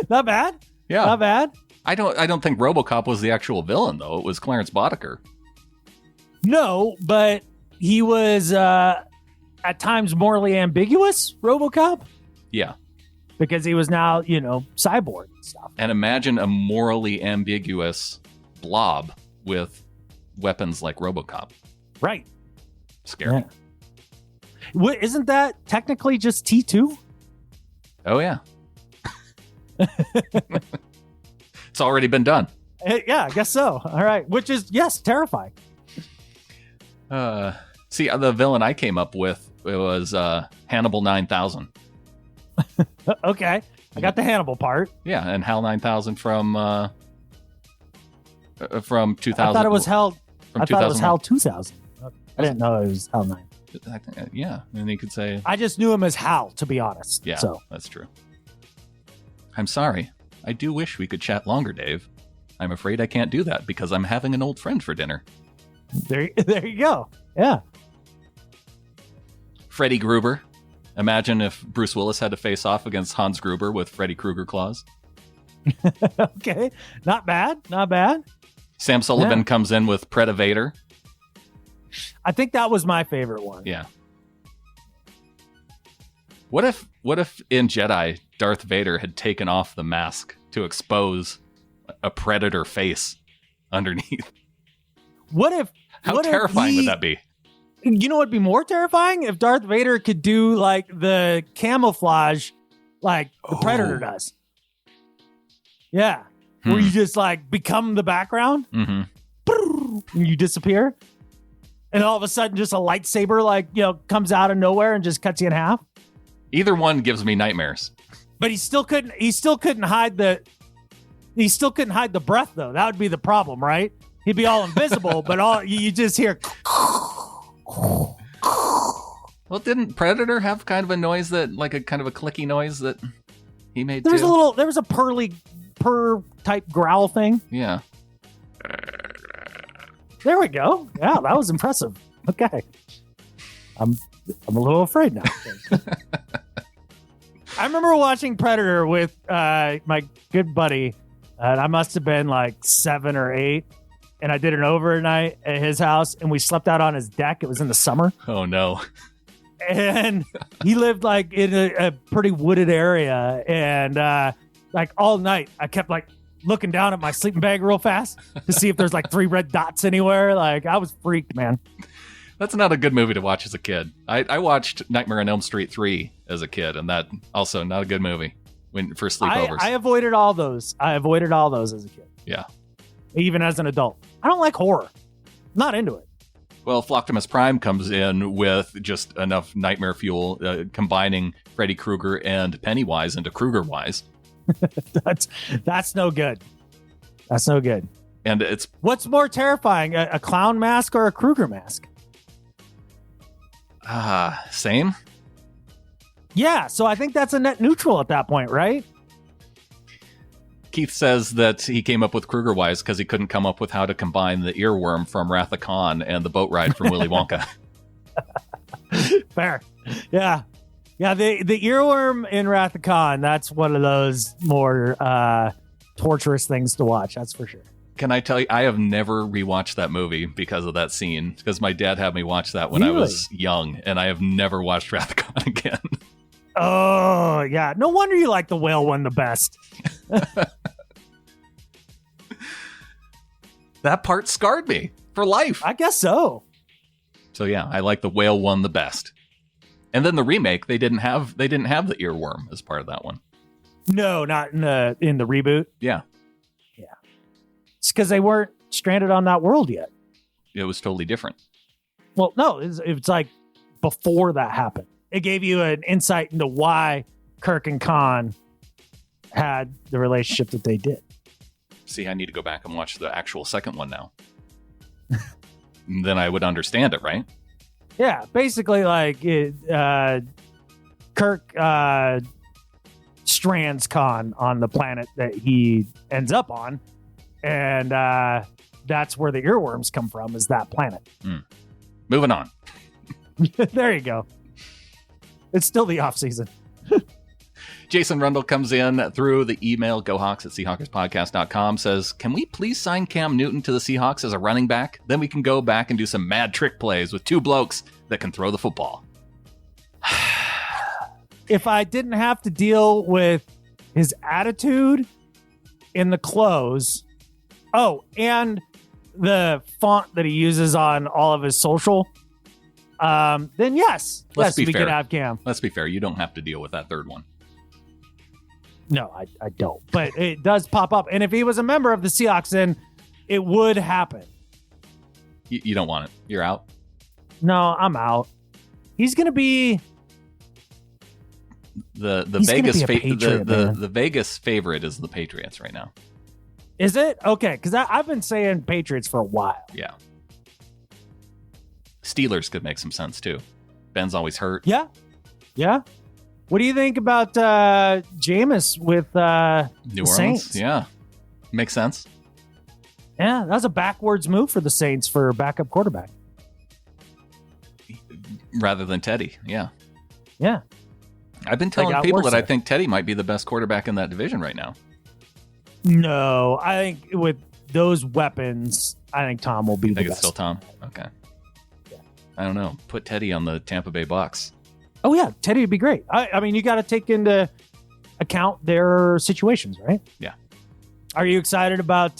Not bad. Yeah, not bad. I don't think RoboCop was the actual villain, though. It was Clarence Boddicker. No, but he was at times morally ambiguous. RoboCop. Yeah, because he was now cyborg and stuff. And imagine a morally ambiguous blob with weapons like RoboCop. Right. Scary. Yeah. Isn't that technically just T2? Oh, yeah. It's already been done. Yeah, I guess so. All right. Which is, yes, terrifying. See, the villain I came up with, it was Hannibal 9000. Okay. I got the Hannibal part. Yeah, and Hal 9000 from 2000. I thought it was Hal. I thought it was Hal 2000. I didn't know it was Hal 9. Yeah, and he could say... I just knew him as Hal, to be honest. Yeah, so. That's true. I'm sorry. I do wish we could chat longer, Dave. I'm afraid I can't do that because I'm having an old friend for dinner. There you go. Yeah. Freddy Gruber. Imagine if Bruce Willis had to face off against Hans Gruber with Freddy Krueger claws. Okay. Not bad. Not bad. Sam Sullivan comes in with Predator. I think that was my favorite one. Yeah. What if in Jedi, Darth Vader had taken off the mask to expose a predator face underneath? How terrifying would that be? You know what'd be more terrifying? If Darth Vader could do like the camouflage like the Predator does. Yeah. Where you just like become the background. Mm-hmm. And you disappear. And all of a sudden just a lightsaber comes out of nowhere and just cuts you in half. Either one gives me nightmares. But he still couldn't hide the breath though. That would be the problem, right? He'd be all invisible, but all you just hear. Well, didn't Predator have kind of a noise that, like a kind of a clicky noise that he made there too? There was a purr type growl thing. Yeah. There we go. Yeah, that was impressive. Okay. I'm a little afraid now. I remember watching Predator with my good buddy, and I must have been like 7 or 8. And I did an overnight at his house, and we slept out on his deck. It was in the summer. Oh, no. And he lived like in a pretty wooded area. And like all night, I kept like looking down at my sleeping bag real fast to see if there's like 3 red dots anywhere. Like I was freaked, man. That's not a good movie to watch as a kid. I watched Nightmare on Elm Street 3 as a kid, and that also not a good movie for sleepovers. I avoided all those. As a kid. Yeah. Even as an adult. I don't like horror. Not into it. Well, Flocktimus Prime comes in with just enough nightmare fuel, combining Freddy Krueger and Pennywise into Krueger-wise. That's no good. That's no good. And it's... What's more terrifying, a clown mask or a Krueger mask? Same? Yeah, so I think that's a net neutral at that point, right? Keith says that he came up with Krueger-wise because he couldn't come up with how to combine the earworm from Wrath of Khan and the boat ride from Willy Wonka. Fair. Yeah. Yeah, the earworm in Wrath of Khan, that's one of those more torturous things to watch, that's for sure. Can I tell you, I have never rewatched that movie because of that scene, because my dad had me watch that when I was young, and I have never watched Wrath of Khan again. Oh, yeah. No wonder you like the whale one the best. That part scarred me for life. I guess so. So yeah, I like the whale one the best. And then the remake, they didn't have the earworm as part of that one. No, not in the reboot. Yeah. Yeah. It's because they weren't stranded on that world yet. It was totally different. Well, no, it's like before that happened. It gave you an insight into why Kirk and Khan had the relationship that they did. See, I need to go back and watch the actual second one now. Then I would understand it, right? Yeah, basically, like Kirk strands Khan on the planet that he ends up on, And that's where the earworms come from, is that planet. Moving on. There you go. It's still the offseason. Jason Rundle comes in through the email, gohawks@seahawkerspodcast.com, says, can we please sign Cam Newton to the Seahawks as a running back? Then we can go back and do some mad trick plays with two blokes that can throw the football. If I didn't have to deal with his attitude in the clothes, and the font that he uses on all of his social, then yes, we could have Cam. Let's be fair. You don't have to deal with that third one. No, I don't. But it does pop up. And if he was a member of the Seahawks, then it would happen. You don't want it. You're out? No, I'm out. He's going to be... The Vegas favorite is the Patriots right now. Is it? Okay, because I've been saying Patriots for a while. Yeah. Steelers could make some sense, too. Ben's always hurt. Yeah. What do you think about Jameis with New Orleans? Saints? Yeah. Makes sense. Yeah, that was a backwards move for the Saints for backup quarterback. Rather than Teddy, yeah. Yeah. I've been telling people that I think Teddy might be the best quarterback in that division right now. No, I think with those weapons, I think Tom will be the best. It's still Tom? Okay. Yeah. I don't know. Put Teddy on the Tampa Bay Bucks. Oh, yeah. Teddy would be great. I mean, you got to take into account their situations, right? Yeah. Are you excited about,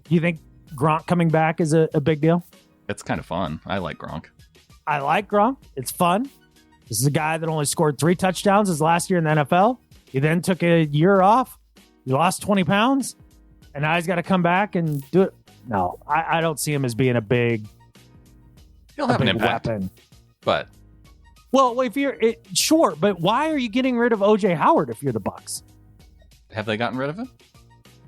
you think Gronk coming back is a big deal? It's kind of fun. I like Gronk. I like Gronk. It's fun. This is a guy that only scored 3 touchdowns his last year in the NFL. He then took a year off. He lost 20 pounds. And now he's got to come back and do it. No, I don't see him as being a big He'll have an impact. Weapon. But. Well, if you're sure, but why are you getting rid of O.J. Howard if you're the Bucs? Have they gotten rid of him?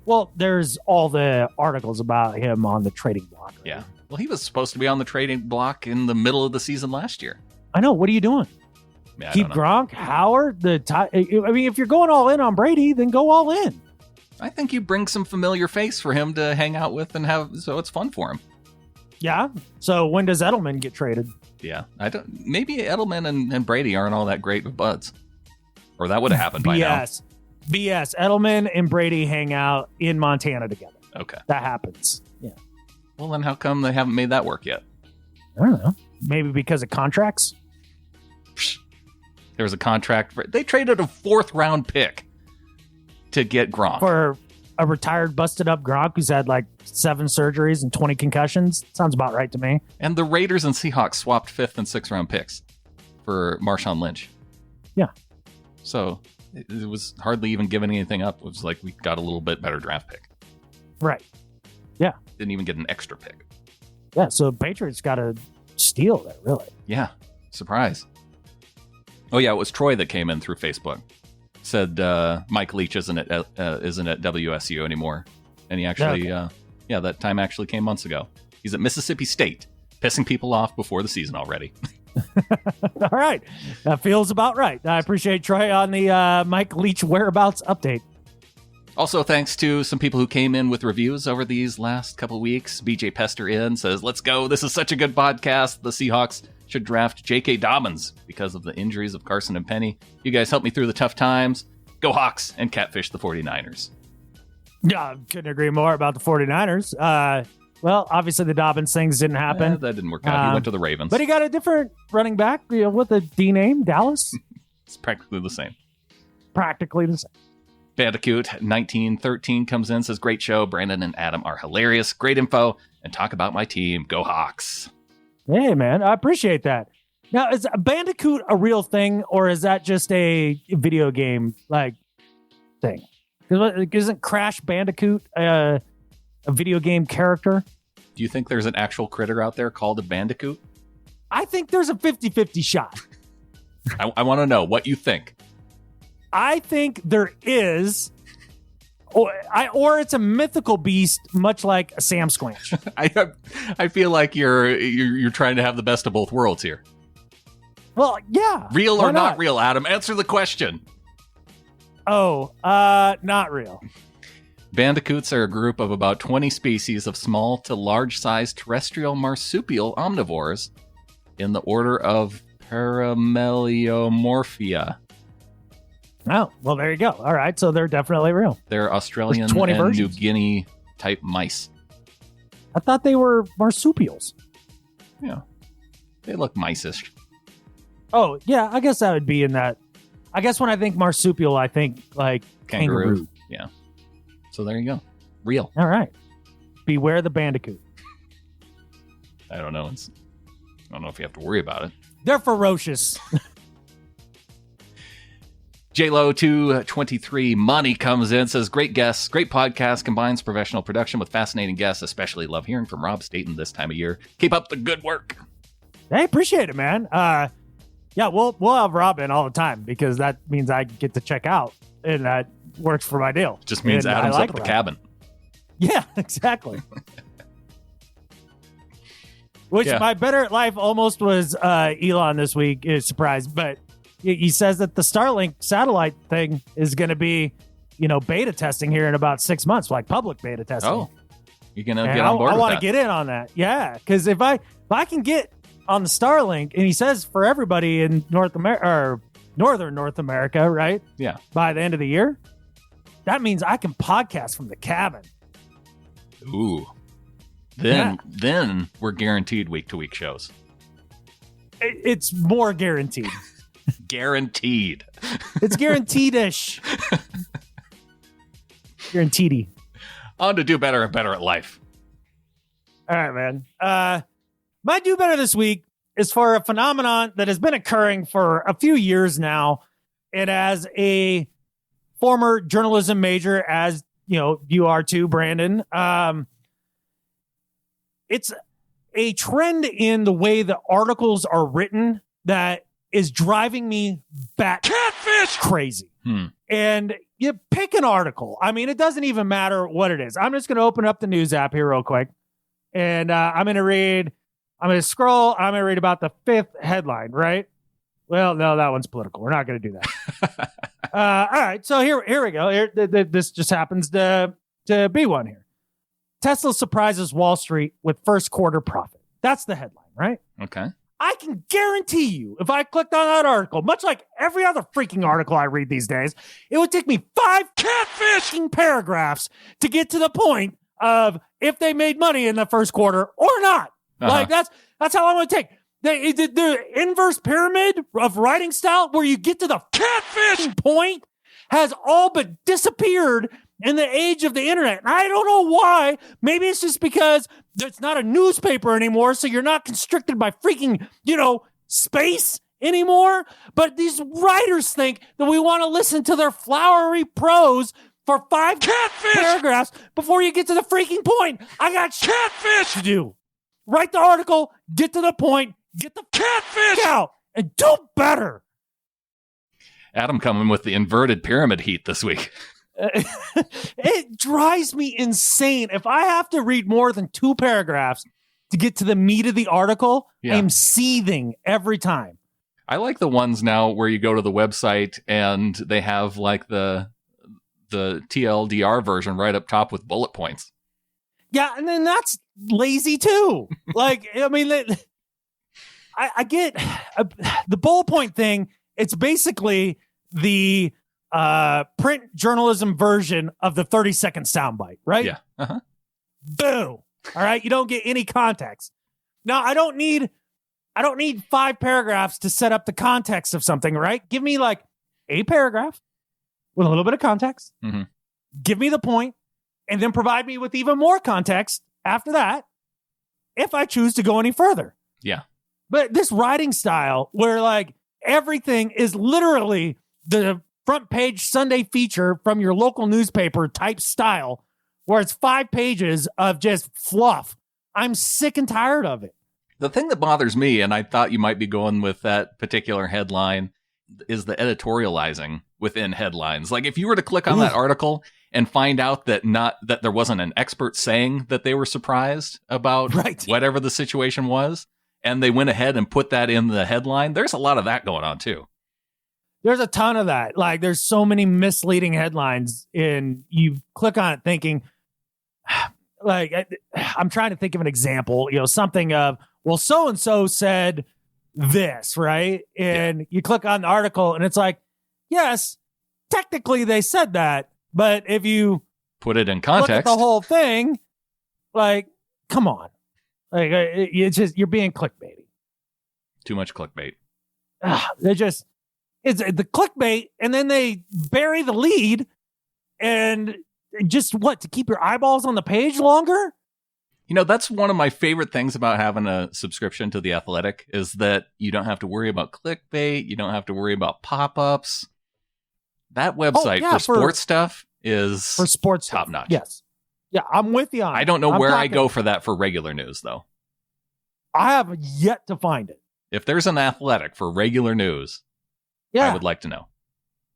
Well, there's all the articles about him on the trading block. Right? Yeah. Well, he was supposed to be on the trading block in the middle of the season last year. I know. What are you doing? Yeah, keep Gronk, Howard. I mean, if you're going all in on Brady, then go all in. I think you bring some familiar face for him to hang out with and have, so it's fun for him. Yeah. So when does Edelman get traded? Yeah, I don't. Maybe Edelman and Brady aren't all that great with buds, or that would have happened by now. BS. Edelman and Brady hang out in Montana together. Okay, that happens. Yeah. Well, then how come they haven't made that work yet? I don't know. Maybe because of contracts. There was a contract. They traded a 4th round pick to get Gronk for a retired, busted up Gronk who's had like 7 surgeries and 20 concussions. Sounds about right to me. And the Raiders and Seahawks swapped 5th and 6th round picks for Marshawn Lynch. Yeah. So it was hardly even giving anything up. It was like we got a little bit better draft pick. Right. Yeah. Didn't even get an extra pick. Yeah. So Patriots got to steal that, really. Yeah. Surprise. Oh, yeah. It was Troy that came in through Facebook. Said Mike Leach isn't at WSU anymore. And he actually, that time actually came months ago. He's at Mississippi State, pissing people off before the season already. All right. That feels about right. I appreciate Troy on the Mike Leach whereabouts update. Also, thanks to some people who came in with reviews over these last couple of weeks. BJ Pester says, let's go. This is such a good podcast. The Seahawks should draft J.K. Dobbins because of the injuries of Carson and Penny. You guys helped me through the tough times. Go Hawks and catfish the 49ers. Yeah, couldn't agree more about the 49ers. Well, obviously the Dobbins things didn't happen. That didn't work out. He went to the Ravens. But he got a different running back with a D name, Dallas. It's practically the same. Practically the same. Bandicoot 1913 comes in, says, great show. Brandon and Adam are hilarious. Great info. And talk about my team. Go Hawks. Hey, man, I appreciate that. Now, is Bandicoot a real thing, or is that just a video game like thing? Isn't Crash Bandicoot a video game character? Do you think there's an actual critter out there called a Bandicoot? I think there's a 50-50 shot. I want to know what you think. I think there is, or it's a mythical beast, much like a Sam Squanch. I feel like you're trying to have the best of both worlds here. Well, yeah. Real or not real, Adam? Answer the question. Oh, not real. Bandicoots are a group of about 20 species of small to large-sized terrestrial marsupial omnivores in the order of Parameliomorphia. Oh, well, there you go. All right, so they're definitely real. They're Australian There's 20 and versions. New Guinea type mice. I thought they were marsupials. Yeah, they look mice-ish. Oh, yeah, I guess that would be in that. I guess when I think marsupial, I think like kangaroo. Yeah. So there you go. Real. All right. Beware the bandicoot. I don't know. I don't know if you have to worry about it. They're ferocious. JLo223 Money comes in, says, great guests, great podcast, combines professional production with fascinating guests. Especially love hearing from Rob Staten this time of year. Keep up the good work. Hey, appreciate it, man. Yeah, we'll have Rob in all the time because that means I get to check out, and that works for my deal. Just means And Adam's I like up at the Rob. cabin. Yeah, exactly. Which my better life almost was Elon this week. Is surprised, but he says that the Starlink satellite thing is going to be, beta testing here in about 6 months, like public beta testing. Oh, you're gonna And get on board. I with want to that. get in on that. Yeah, because if I can get on the Starlink, and he says for everybody in North America or Northern North America, right? Yeah. By the end of the year, that means I can podcast from the cabin. Ooh. Then we're guaranteed week-to-week shows. It's more guaranteed. Guaranteed. It's guaranteed-ish. Guaranteedy. On to do better and better at life. All right, man. My do better this week is for a phenomenon that has been occurring for a few years now. And as a former journalism major, as you are too, Brandon, it's a trend in the way the articles are written that is driving me catfish crazy. And you pick an article. I mean, it doesn't even matter what it is. I'm just going to open up the news app here real quick. And I'm going to scroll. I'm going to read about the fifth headline, right? Well, no, that one's political. We're not going to do that. All right. So here we go. This just happens to be one here. Tesla surprises Wall Street with first quarter profit. That's the headline, right? Okay. I can guarantee you, if I clicked on that article, much like every other freaking article I read these days, it would take me 5 catfishing paragraphs to get to the point of if they made money in the first quarter or not. Like that's how long it would take. The inverse pyramid of writing style where you get to the catfish point has all but disappeared in the age of the internet. And I don't know why. Maybe it's just because it's not a newspaper anymore, so you're not constricted by freaking, space anymore. But these writers think that we want to listen to their flowery prose for 5 catfish paragraphs before you get to the freaking point. I got catfish to do. Write the article, get to the point, get the catfish out, and do better. Adam coming with the inverted pyramid heat this week. It drives me insane. If I have to read more than 2 paragraphs to get to the meat of the article, I'm seething every time. I like the ones now where you go to the website and they have like the TLDR version right up top with bullet points. Yeah, and then that's lazy too. Like, I mean, I get the bullet point thing. It's basically the print journalism version of the 30-second soundbite, right? Yeah. Boom. All right. You don't get any context. Now, I don't need 5 paragraphs to set up the context of something, right? Give me like a paragraph with a little bit of context. Mm-hmm. Give me the point, and then provide me with even more context after that if I choose to go any further. Yeah. But this writing style where like everything is literally the front page Sunday feature from your local newspaper type style where it's 5 pages of just fluff. I'm sick and tired of it. The thing that bothers me, and I thought you might be going with that particular headline, is the editorializing within headlines. Like if you were to click on that article and find out that there wasn't an expert saying that they were surprised about whatever the situation was, and they went ahead and put that in the headline, there's a lot of that going on too. There's a ton of that. Like, there's so many misleading headlines, and you click on it thinking, like, I'm trying to think of an example, something of, well, so-and-so said this, right? And you click on the article, and it's like, yes, technically they said that, but if you put it in context, look at the whole thing, like, come on. Like, it's just, you're being clickbaity. Too much clickbait. It's the clickbait, and then they bury the lead, and just to keep your eyeballs on the page longer? That's one of my favorite things about having a subscription to The Athletic is that you don't have to worry about clickbait. You don't have to worry about pop-ups. That website for sports stuff is for sports top notch. Yes. Yeah, I'm with you on I don't know where I go for that for regular news, though. I have yet to find it. If there's an Athletic for regular news, I would like to know.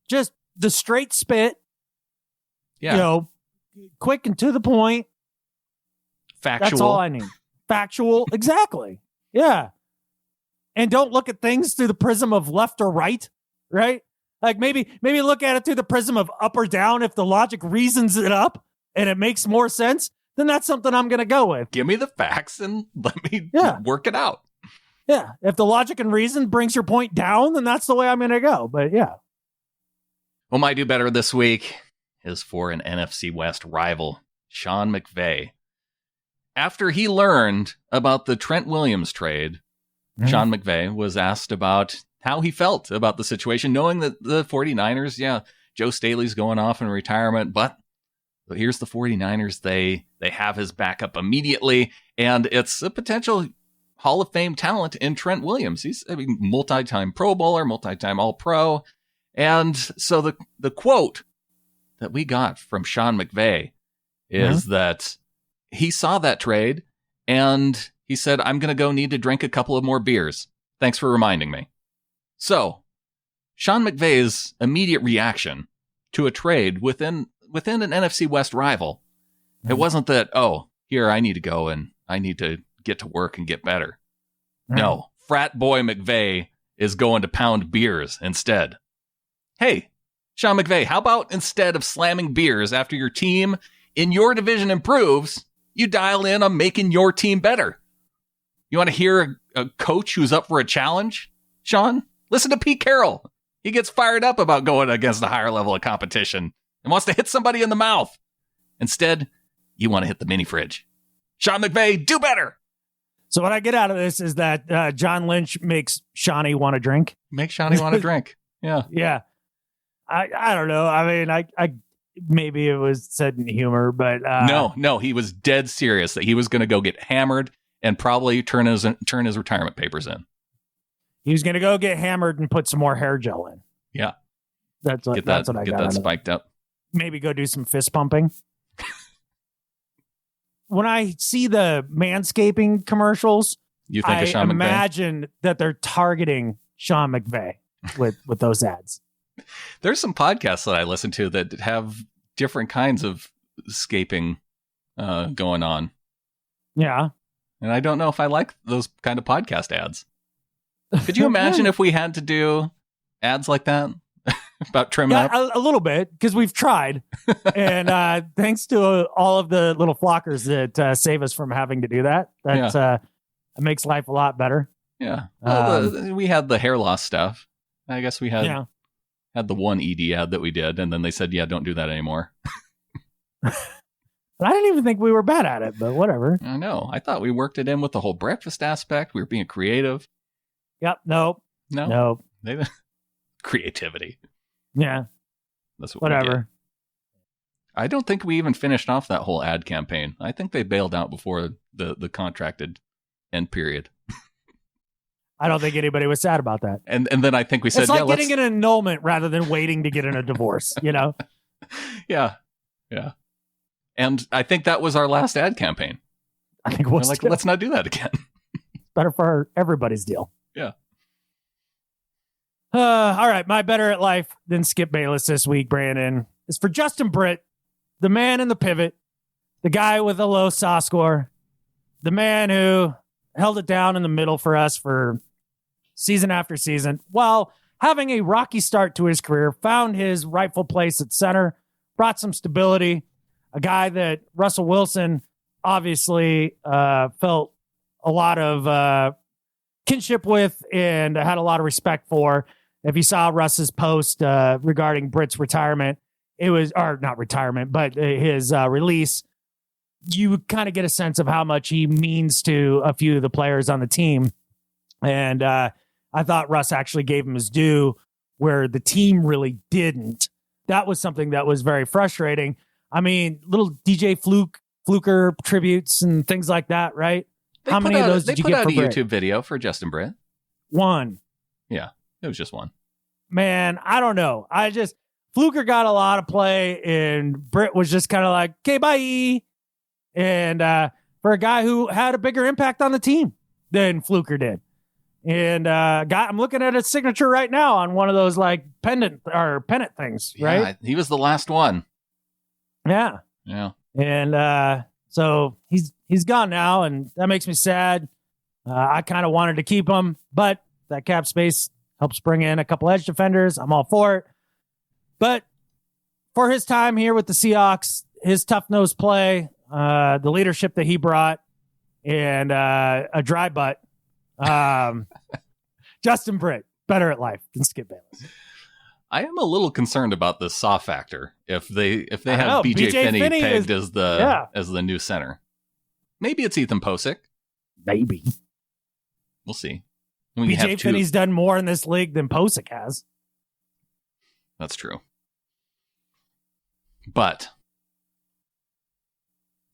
Just the straight spit. Yeah. Quick and to the point. Factual. That's all I need. Factual. Exactly. Yeah. And don't look at things through the prism of left or right. Like maybe look at it through the prism of up or down. If the logic reasons it up and it makes more sense, then that's something I'm going to go with. Give me the facts and let me work it out. Yeah. If the logic and reason brings your point down, then that's the way I'm going to go. But yeah. Well, my do better this week is for an NFC West rival, Sean McVay. After he learned about the Trent Williams trade, Sean McVay was asked about how he felt about the situation, knowing that the 49ers, Joe Staley's going off in retirement, but here's the 49ers. They have his backup immediately, and it's a potential Hall of Fame talent in Trent Williams. He's multi-time Pro Bowler, multi-time All-Pro. And so the quote that we got from Sean McVay is that he saw that trade and he said, I'm going to go need to drink a couple of more beers. Thanks for reminding me. So Sean McVay's immediate reaction to a trade within an NFC West rival, it wasn't that, here, I need to go and I need to get to work and get better. No, frat boy McVay is going to pound beers instead. Hey, Sean McVay, how about instead of slamming beers after your team in your division improves, you dial in on making your team better? You want to hear a coach who's up for a challenge, Sean? Listen to Pete Carroll. He gets fired up about going against a higher level of competition and wants to hit somebody in the mouth. Instead, you want to hit the mini fridge. Sean McVay, do better. So what I get out of this is that John Lynch makes Shawnee want to drink. Make Shawnee want to drink. Yeah. Yeah. I don't know. I mean, I maybe it was said in humor, but no, he was dead serious that he was going to go get hammered and probably turn his retirement papers in. He was going to go get hammered and put some more hair gel in. Yeah. That's what I got. Get that spiked up. Maybe go do some fist pumping. When I see the manscaping commercials, you think of Sean McVay? Imagine that they're targeting Sean McVay with those ads. There's some podcasts that I listen to that have different kinds of scaping going on. Yeah. And I don't know if I like those kind of podcast ads. Could you imagine if we had to do ads like that about trimming up? A little bit, because we've tried. And thanks to all of the little flockers that save us from having to do that. It makes life a lot better. Yeah. Well, we had the hair loss stuff. I guess we had the one ED ad that we did, and then they said, don't do that anymore. I didn't even think we were bad at it, but whatever. I know. I thought we worked it in with the whole breakfast aspect. We were being creative. Yep. Nope. Creativity. Yeah. That's whatever. I don't think we even finished off that whole ad campaign. I think they bailed out before the contracted end period. I don't think anybody was sad about that. And then I think we said, it's like getting an annulment rather than waiting to get in a divorce, Yeah. And I think that was our last ad campaign. I think it was let's not do that again. Better for everybody's deal. Yeah. All right. My better at life than Skip Bayless this week, Brandon, is for Justin Britt, the man in the pivot, the guy with a low SAW score, the man who held it down in the middle for us for season after season, while having a rocky start to his career, found his rightful place at center, brought some stability, a guy that Russell Wilson obviously felt a lot of kinship with and had a lot of respect for. If you saw Russ's post regarding Britt's retirement, it was, or not retirement, but his release, you kind of get a sense of how much he means to a few of the players on the team. And I thought Russ actually gave him his due where the team really didn't. That was something that was very frustrating. I mean, little DJ Fluker tributes and things like that, right? How many of those did you get for Britt? They put out a YouTube video for Justin Britt. One. Yeah, it was just one. Man, I don't know. Fluker got a lot of play, and Britt was just kind of like, okay, bye. And for a guy who had a bigger impact on the team than Fluker did. And I'm looking at his signature right now on one of those like pennant things, right? Yeah, he was the last one. Yeah. Yeah. And so he's gone now, and that makes me sad. I kind of wanted to keep him, but that cap space helps bring in a couple edge defenders. I'm all for it. But for his time here with the Seahawks, his tough-nosed play, the leadership that he brought, and a dry butt, Justin Britt, better at life than Skip Bayless. I am a little concerned about the saw factor. If they have know, BJ Finney pegged is, as the new center, maybe it's Ethan Posick. Maybe We'll see. BJ Finney's done more in this league than Posick has. That's true. But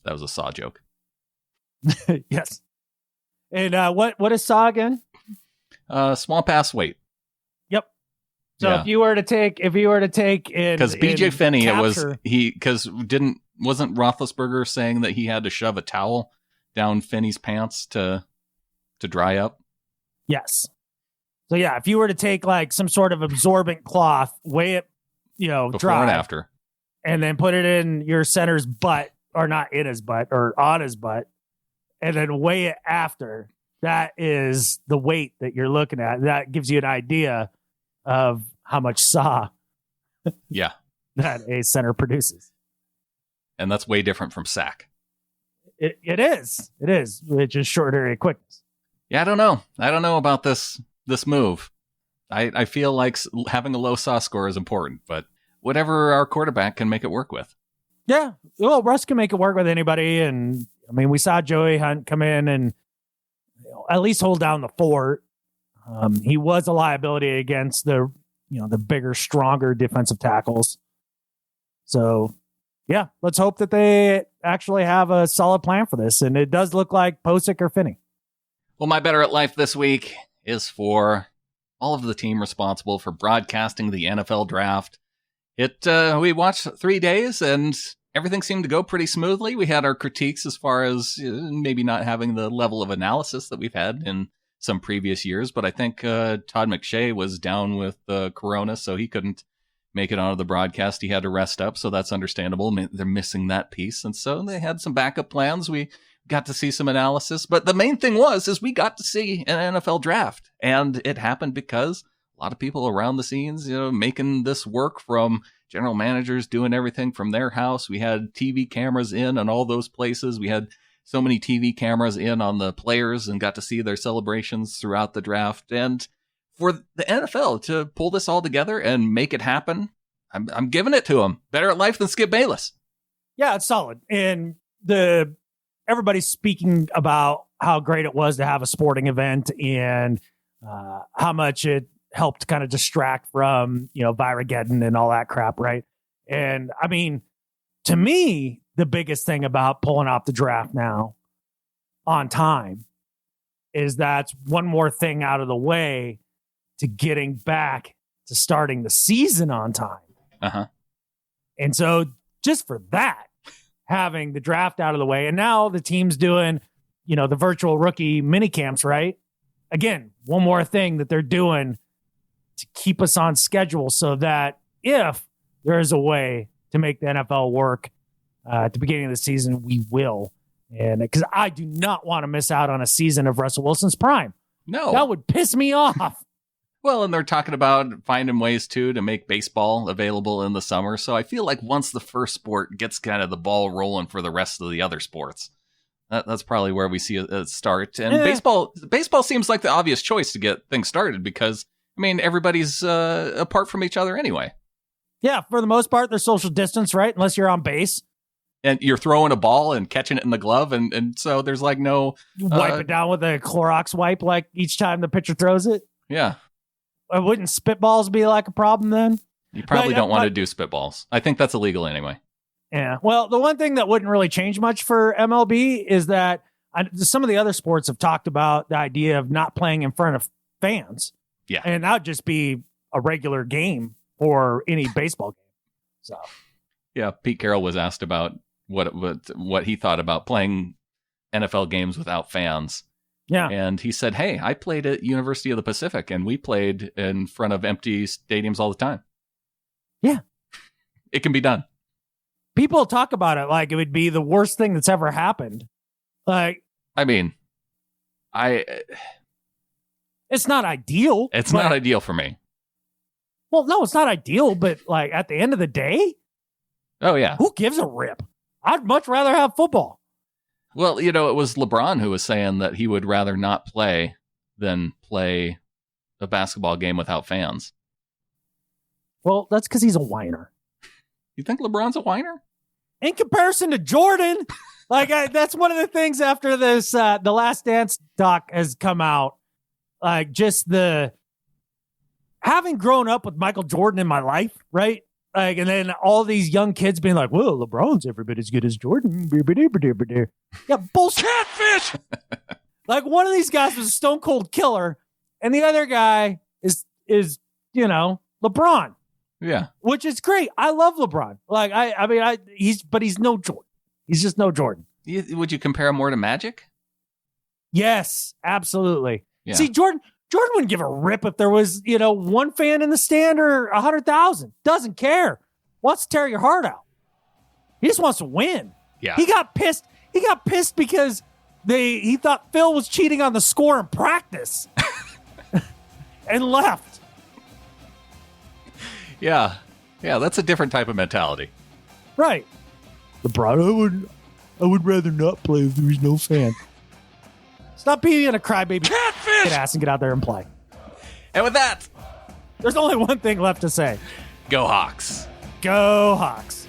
that was a saw joke. Yes. And what is saw again? Small pass weight. Yep. So Yeah. if you were to take Because BJ Finney, capture, wasn't Roethlisberger saying that he had to shove a towel down Finney's pants to dry up? yes. So yeah, if you were to take like some sort of absorbent cloth, weigh it, Before dry, and after. and then put it in your center's butt, or not in his butt, or on his butt, and then weigh it after, that is the weight that you're looking at. That gives you an idea of how much saw Yeah. that a center produces. And that's way different from sack. It is. It's just short area quickness. Yeah, I don't know about this move. I feel like having a low saw score is important, but whatever our quarterback can make it work with. Yeah. Well, Russ can make it work with anybody. And I mean, we saw Joey Hunt come in and at least hold down the fort. He was a liability against the bigger, stronger defensive tackles. So yeah, let's hope that they actually have a solid plan for this. And it does look like Posick or Finney. Well, my Better at Life this week is for all of the team responsible for broadcasting the NFL draft. We watched 3 days and everything seemed to go pretty smoothly. We had our critiques as far as maybe not having the level of analysis that we've had in some previous years, but I think Todd McShay was down with Corona, so he couldn't make it onto the broadcast. He had to rest up, so that's understandable. They're missing that piece, and so they had some backup plans. We got to see some analysis, but the main thing is we got to see an NFL draft, and it happened because a lot of people around the scenes, making this work, from general managers doing everything from their house. We had TV cameras in on all those places. We had so many TV cameras in on the players and got to see their celebrations throughout the draft. And for the NFL to pull this all together and make it happen, I'm giving it to them. Better at life than Skip Bayless. Yeah, it's solid. And everybody's speaking about how great it was to have a sporting event and how much it helped kind of distract from, Virageddon and all that crap, right? And I mean, to me, the biggest thing about pulling off the draft now on time is that's one more thing out of the way to getting back to starting the season on time. Uh-huh. And so just for that, having the draft out of the way, and now the team's doing, the virtual rookie mini camps, right? Again, one more thing that they're doing to keep us on schedule so that if there is a way to make the NFL work at the beginning of the season, we will. And because I do not want to miss out on a season of Russell Wilson's prime. No. That would piss me off. Well, and they're talking about finding ways, too, to make baseball available in the summer. So I feel like once the first sport gets kind of the ball rolling for the rest of the other sports, that's probably where we see a start. And baseball seems like the obvious choice to get things started because, I mean, everybody's apart from each other anyway. Yeah, for the most part, they're social distance, right? Unless you're on base. And you're throwing a ball and catching it in the glove, and so there's like no... wipe it down with a Clorox wipe like each time the pitcher throws it? Yeah. Wouldn't spitballs be like a problem then? You probably don't want to do spitballs. I think that's illegal anyway. Yeah. Well, the one thing that wouldn't really change much for MLB is that some of the other sports have talked about the idea of not playing in front of fans. Yeah. And that would just be a regular game for any baseball game. So. Yeah. Pete Carroll was asked about what he thought about playing NFL games without fans. Yeah. And he said, hey, I played at University of the Pacific, and we played in front of empty stadiums all the time. Yeah. It can be done. People talk about it like it would be the worst thing that's ever happened. Like, I mean, it's not ideal. It's not ideal for me. Well, no, it's not ideal, but like at the end of the day, oh, yeah. Who gives a rip? I'd much rather have football. Well, it was LeBron who was saying that he would rather not play than play a basketball game without fans. Well, that's because he's a whiner. You think LeBron's a whiner? In comparison to Jordan, that's one of the things after this, the Last Dance doc has come out. Like just having grown up with Michael Jordan in my life, right? Like, and then all these young kids being like, well, LeBron's every bit as good as Jordan. Yeah, bullshit. Catfish! Like, one of these guys was a stone cold killer, and the other guy is LeBron. Yeah. Which is great. I love LeBron. Like, he's no Jordan. He's just no Jordan. Would you compare him more to Magic? Yes, absolutely. Yeah. See, Jordan wouldn't give a rip if there was, one fan in the stand or 100,000. Doesn't care. Wants to tear your heart out. He just wants to win. Yeah. He got pissed. He got pissed because he thought Phil was cheating on the score in practice and left. Yeah. Yeah, that's a different type of mentality. Right. LeBron, I would rather not play if there was no fan. Stop being a crybaby. Catfish! Get ass and get out there and play. And with that, there's only one thing left to say. Go Hawks. Go Hawks.